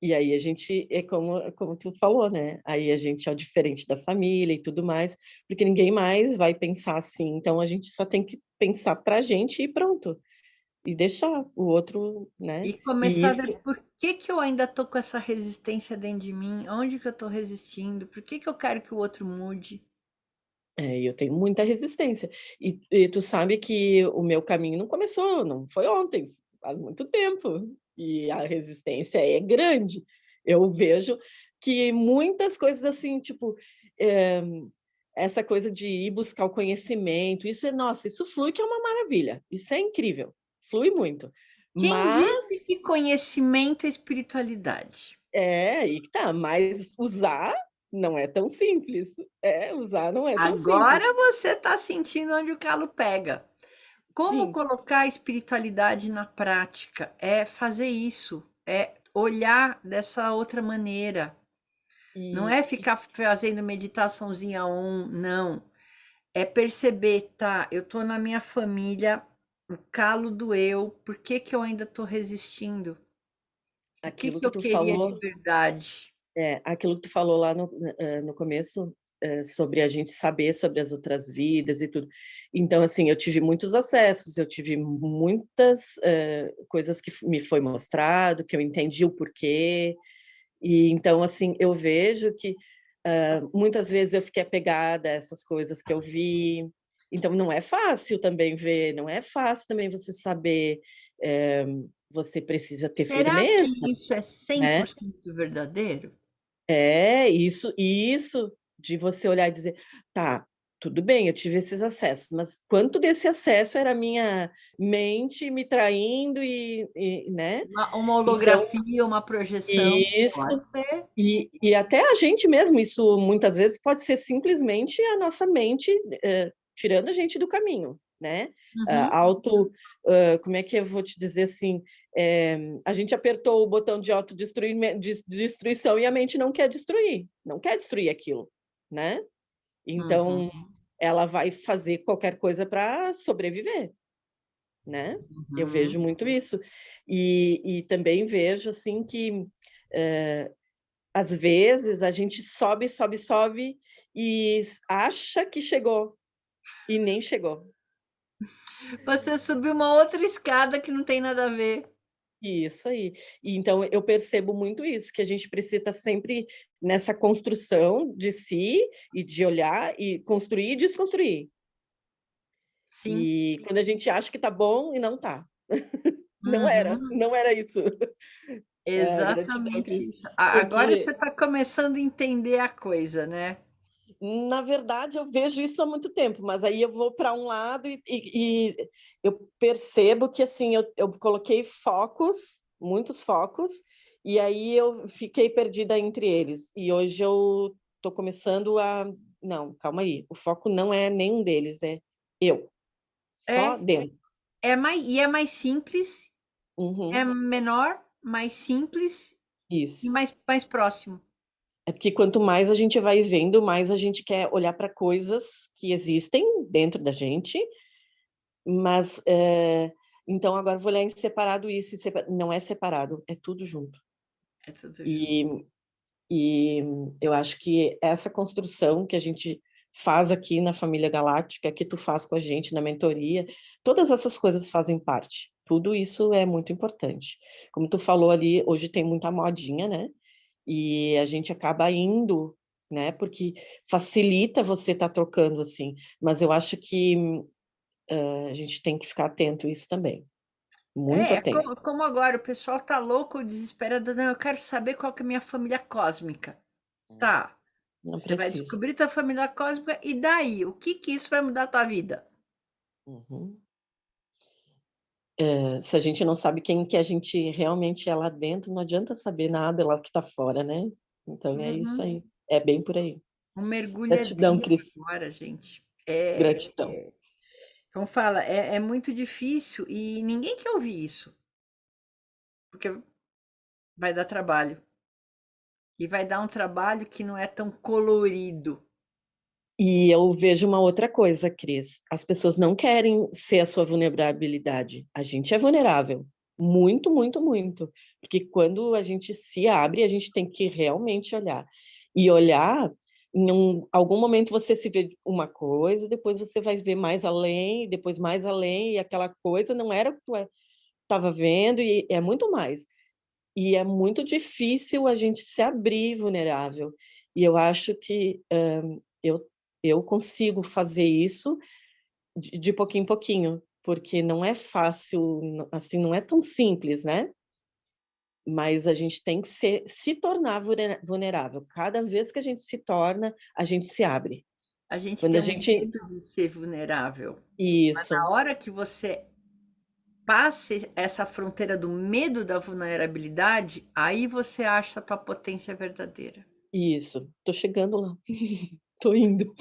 E aí a gente, como tu falou, né? Aí a gente é o diferente da família e tudo mais, porque ninguém mais vai pensar assim. Então a gente só tem que pensar pra gente e pronto. E deixar o outro, né? E E começar a isso, ver por que que eu ainda tô com essa resistência dentro de mim, onde que eu tô resistindo, por que que eu quero que o outro mude. eu tenho muita resistência. E tu sabe que o meu caminho não começou, não foi ontem, faz muito tempo. E a resistência é grande. Eu vejo que muitas coisas assim, tipo, é, essa coisa de ir buscar o conhecimento, nossa, isso flui que é uma maravilha. Isso é incrível, flui muito. Quem disse Mas que conhecimento é espiritualidade? aí que tá, mas usar não é tão simples. Usar não é tão simples. Agora você está sentindo onde o calo pega. Como Sim. colocar a espiritualidade na prática? É fazer isso, é olhar dessa outra maneira. Não E, é ficar fazendo meditaçãozinha não. É perceber, tá, eu tô na minha família, o calo doeu, por que que eu ainda tô resistindo? O que aquilo que que eu tu queria de falou, verdade? aquilo que tu falou lá no começo, sobre a gente saber sobre as outras vidas e tudo. Então, assim, eu tive muitos acessos, eu tive muitas coisas que me foi mostrado, que eu entendi o porquê. E então, assim, eu vejo que muitas vezes eu fiquei apegada a essas coisas que eu vi. Então, não é fácil também ver, não é fácil também você saber. eh, Você precisa ter Será que firmeza, isso é né? 100% verdadeiro? É isso de você olhar e dizer, tá, tudo bem, eu tive esses acessos, mas quanto desse acesso era a minha mente me traindo né? Uma Então, holografia, uma projeção, isso, pode ser. e até a gente mesmo, isso muitas vezes pode ser simplesmente a nossa mente tirando a gente do caminho, né? Uhum. Como é que eu vou te dizer assim? A gente apertou o botão de autodestruição e a mente não quer destruir, não quer destruir aquilo, né? Então, Uhum. ela vai fazer qualquer coisa para sobreviver, né? Eu Uhum. vejo muito isso. E também vejo, assim, que às vezes a gente sobe, sobe, sobe e acha que chegou e nem chegou. Você subiu uma outra escada que não tem nada a ver. Isso aí. E então eu percebo muito isso, que a gente precisa estar sempre nessa construção de si e de olhar e construir e desconstruir. Sim. E quando a gente acha que tá bom e não tá. Uhum. Não era isso. Gratidão, Exatamente Cris. isso. Agora você Porque está começando a entender a coisa, né? na verdade, eu vejo isso há muito tempo, mas aí eu vou para um lado e eu percebo que assim eu coloquei focos, muitos focos, e aí eu fiquei perdida entre eles. E hoje eu estou começando a. Não, calma aí, o foco não é nenhum deles, é eu, só É, dentro. é mais simples, é Uhum, menor, mais simples e isso. mais próximo. É porque quanto mais a gente vai vendo, mais a gente quer olhar para coisas que existem dentro da gente. Mas, então agora vou olhar em separado isso, não é separado, é tudo junto. É tudo junto. E, e eu acho que essa construção que a gente faz aqui na Família Galáctica, que tu faz com a gente na mentoria, todas essas coisas fazem parte. Tudo isso é muito importante. Como tu falou ali, hoje tem muita modinha, né? E a gente acaba indo, né? Porque facilita você estar trocando assim. Mas eu acho que a gente tem que ficar atento a isso também. Muito É, atento. como agora o pessoal tá louco, desesperado, não, eu quero saber qual que é a minha família cósmica. Tá, Não você vai precisa. descobrir tua família cósmica e daí? O que que isso vai mudar a tua vida? Uhum. Se a gente não sabe quem que a gente realmente é lá dentro, não adianta saber nada lá o que está fora, né? Então é isso Uhum. aí. É bem por aí. O mergulho é Gratidão, dentro Cris. agora, gente. Gratidão. Como fala, é muito difícil e ninguém quer ouvir isso, porque vai dar trabalho. E vai dar um trabalho que não é tão colorido. E eu vejo uma outra coisa, Cris. As pessoas não querem ser a sua vulnerabilidade. A gente é vulnerável. Muito, muito, muito. Porque quando a gente se abre, a gente tem que realmente olhar. E olhar, algum momento você se vê uma coisa, depois você vai ver mais além, depois mais além, e aquela coisa não era o que tu estava vendo, e é muito mais. E é muito difícil a gente se abrir vulnerável. E eu acho que eu, eu consigo fazer isso de pouquinho em pouquinho, porque não é fácil, assim, não é tão simples, né? Mas a gente tem que se tornar vulnerável. Cada vez que a gente se torna, a gente se abre. A gente Quando tem a um gente. medo de ser vulnerável. Mas na Isso, hora que você passe essa fronteira do medo da vulnerabilidade, aí você acha a tua potência verdadeira. isso. Tô chegando lá. Tô indo.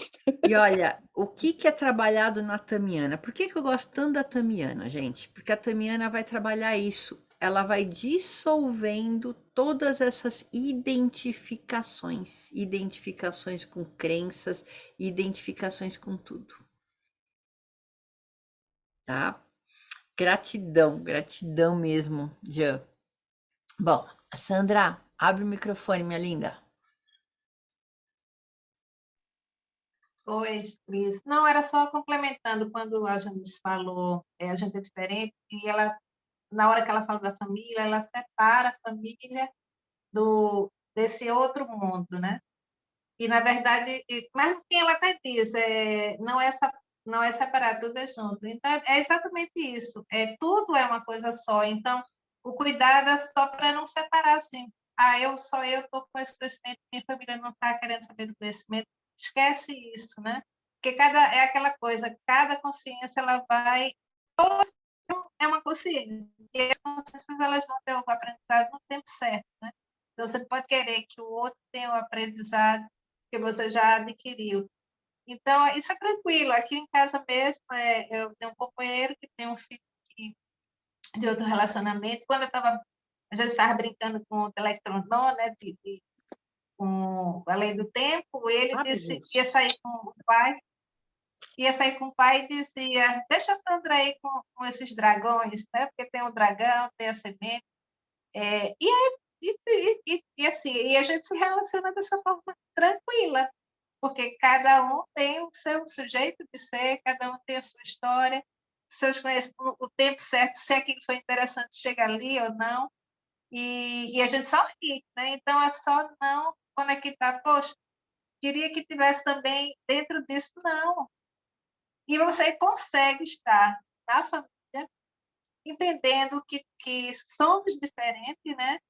E olha, o que que é trabalhado na Tamiana? Por que que eu gosto tanto da Tamiana, gente? Porque a Tamiana vai trabalhar isso. ela vai dissolvendo todas essas identificações com crenças, identificações com tudo, tá? Gratidão, gratidão mesmo, Jean. Bom, Sandra, abre o microfone, minha linda. Oi, Cris. Não, era só complementando, quando a Janice falou, a gente é diferente, e ela, na hora que ela fala da família, ela separa a família desse outro mundo, né? E, na verdade, mas no fim ela até diz, não é separado, tudo é junto. Então, é exatamente isso. Tudo é uma coisa só. Então, o cuidado é só para não separar, assim. Só eu estou com esse conhecimento, minha família não está querendo saber do conhecimento. Esquece isso, né? Porque é aquela coisa, cada consciência, ela vai... É uma consciência. E as consciências, elas vão ter o aprendizado no tempo certo, né? Então, você pode querer que o outro tenha o aprendizado que você já adquiriu. Então, isso é tranquilo. Aqui em casa mesmo, eu tenho um companheiro que tem um filho de outro relacionamento. Quando a gente estava brincando com o teletronô, né, com a lei do tempo, ele disse que ia sair com o pai, e dizia, deixa a Sandra aí com esses dragões, né, porque tem o dragão, tem a semente. E a gente se relaciona dessa forma tranquila, porque cada um tem o seu jeito de ser, cada um tem a sua história, seus conhecimentos, o tempo certo, se aquilo foi interessante, chega ali ou não, e a gente só ri, né? Então, é só não conectar, poxa, queria que tivesse também dentro disso, não. E você consegue estar na família, entendendo que somos diferentes, né?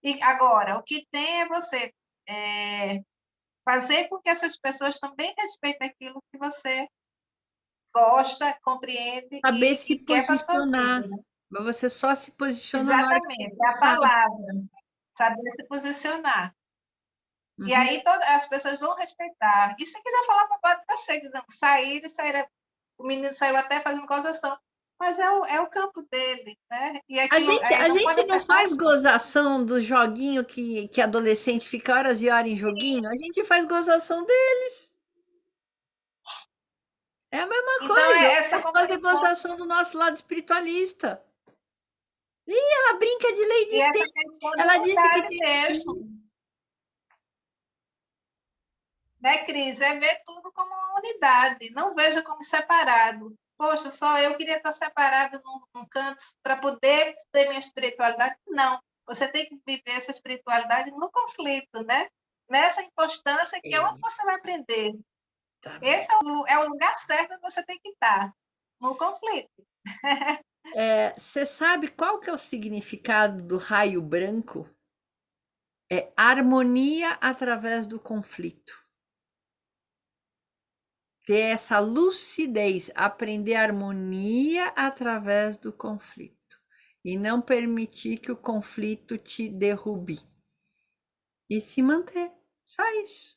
E agora, o que tem é você fazer com que essas pessoas também respeitem aquilo que você gosta, compreende Saber e se quer para a sua posicionar. vida, né? Mas você só se posiciona na hora que Exatamente, você é a sabe. palavra, saber se posicionar. E Uhum. aí as pessoas vão respeitar. E se quiser falar, pode estar sair, o menino saiu até fazendo gozação, mas é o campo dele, né? E A aquilo gente, a não gente pode não afetar faz os... gozação do joguinho que adolescente fica horas e horas em joguinho. A gente faz gozação deles. É a mesma Então, coisa. Eu essa posso fazer compreensão gozação do nosso lado espiritualista. E ela brinca de lei e de essa tempo. questão de Ela disse que unidade tem um filho. mesmo, né, Cris? É ver tudo como uma unidade, não veja como separado. Poxa, só eu queria estar separado num canto para poder ter minha espiritualidade. Não, você tem que viver essa espiritualidade no conflito, né? Nessa inconstância que é onde você vai aprender. Esse é o lugar certo que você tem que estar, no conflito. Você sabe qual que é o significado do raio branco? É harmonia através do conflito. Ter essa lucidez, aprender harmonia através do conflito. E não permitir que o conflito te derrube. E se manter. Só isso.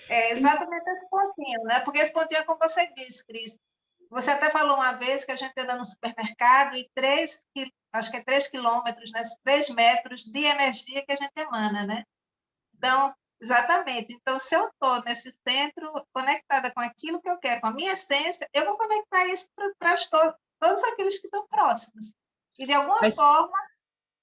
É exatamente esse pontinho, né? Porque esse pontinho é como você disse, Cris. Você até falou uma vez que a gente anda no supermercado e acho que é 3 quilômetros, né? 3 metros de energia que a gente emana, né? Então, exatamente. Então, se eu estou nesse centro, conectada com aquilo que eu quero, com a minha essência, eu vou conectar isso para todos aqueles que estão próximos. E, de alguma Mas, forma,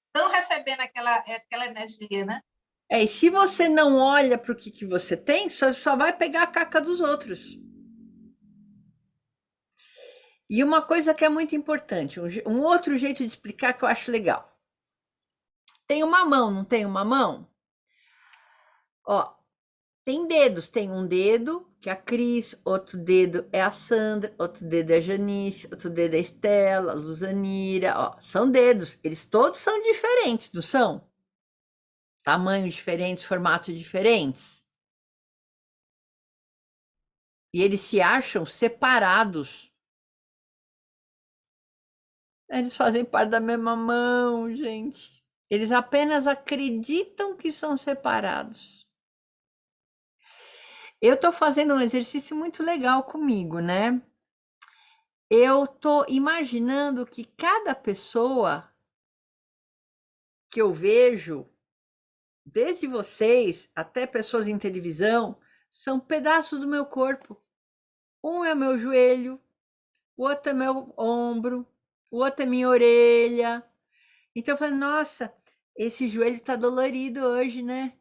estão recebendo aquela energia, né? e se você não olha para o que você tem, só vai pegar a caca dos outros. E uma coisa que é muito importante, um outro jeito de explicar que eu acho legal. Tem uma mão, não tem uma mão? Ó, tem dedos, tem um dedo que é a Cris, outro dedo é a Sandra, outro dedo é a Janice, outro dedo é a Estela, a Luzanira, ó, são dedos, eles todos são diferentes, não são? Tamanhos diferentes, formatos diferentes. E eles se acham separados. Eles fazem parte da mesma mão, gente. Eles apenas acreditam que são separados. Eu estou fazendo um exercício muito legal comigo, né? eu tô imaginando que cada pessoa que eu vejo, desde vocês até pessoas em televisão, são pedaços do meu corpo. Um é meu joelho, o outro é meu ombro, o outro é minha orelha. Então eu falei, nossa, esse joelho tá dolorido hoje, né?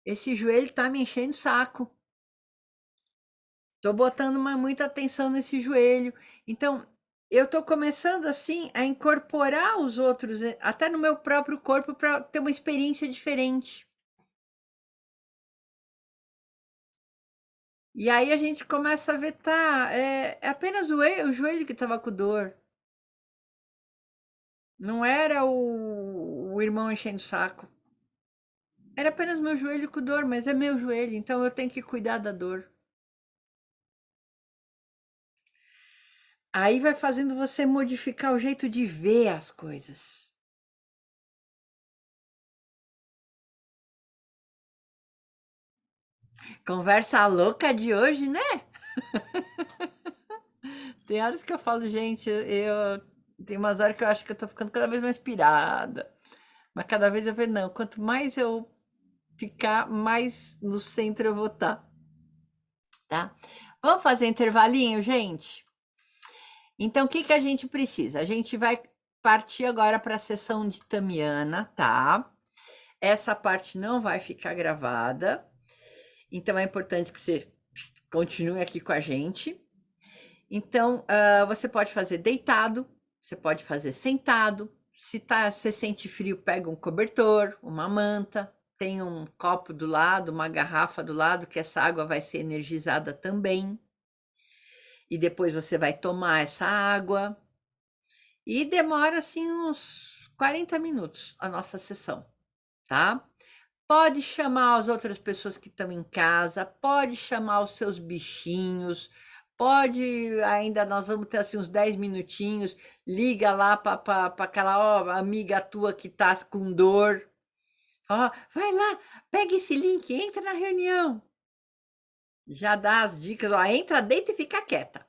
Esse joelho tá me enchendo o saco. Tô botando muita atenção nesse joelho. Então, eu tô começando assim a incorporar os outros, até no meu próprio corpo, para ter uma experiência diferente. E aí a gente começa a ver, tá, é apenas o joelho que estava com dor. Não era o irmão enchendo o saco. Era apenas meu joelho com dor, mas é meu joelho, então eu tenho que cuidar da dor. Aí vai fazendo você modificar o jeito de ver as coisas. Conversa louca de hoje, né? Tem horas que eu falo, gente, tem umas horas que eu acho que eu tô ficando cada vez mais pirada. Mas cada vez eu vejo, não, quanto mais eu ficar, mais no centro eu vou estar, tá? Vamos fazer intervalinho, gente? Então, o que que a gente precisa? A gente vai partir agora para a sessão de Tamiana, tá? Essa parte não vai ficar gravada, então é importante que você continue aqui com a gente. Então, você pode fazer deitado, você pode fazer sentado. Se você sente frio, pega um cobertor, uma manta, tem um copo do lado, uma garrafa do lado, que essa água vai ser energizada também. E depois você vai tomar essa água. E demora assim uns 40 minutos a nossa sessão, tá? Pode chamar as outras pessoas que estão em casa, pode chamar os seus bichinhos, pode ainda, nós vamos ter assim uns 10 minutinhos, liga lá para aquela amiga tua que está com dor. Ó, vai lá, pega esse link, entra na reunião. Já dá as dicas, ó, entra, deita e fica quieta.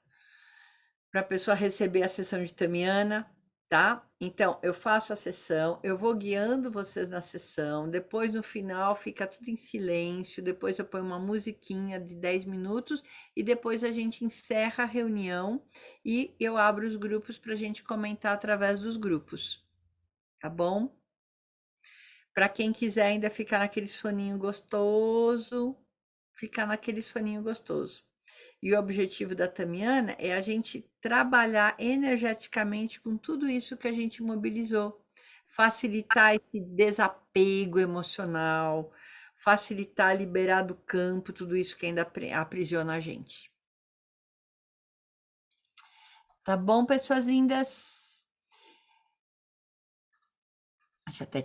Para a pessoa receber a sessão de Tamiana, tá? Então, eu faço a sessão, eu vou guiando vocês na sessão, depois no final fica tudo em silêncio, depois eu ponho uma musiquinha de 10 minutos e depois a gente encerra a reunião e eu abro os grupos para a gente comentar através dos grupos, tá bom? Para quem quiser ainda ficar naquele soninho gostoso, ficar naquele soninho gostoso. E o objetivo da Tamiana é a gente trabalhar energeticamente com tudo isso que a gente mobilizou, facilitar esse desapego emocional, facilitar liberar do campo tudo isso que ainda aprisiona a gente. Tá bom, pessoas lindas? Deixa eu até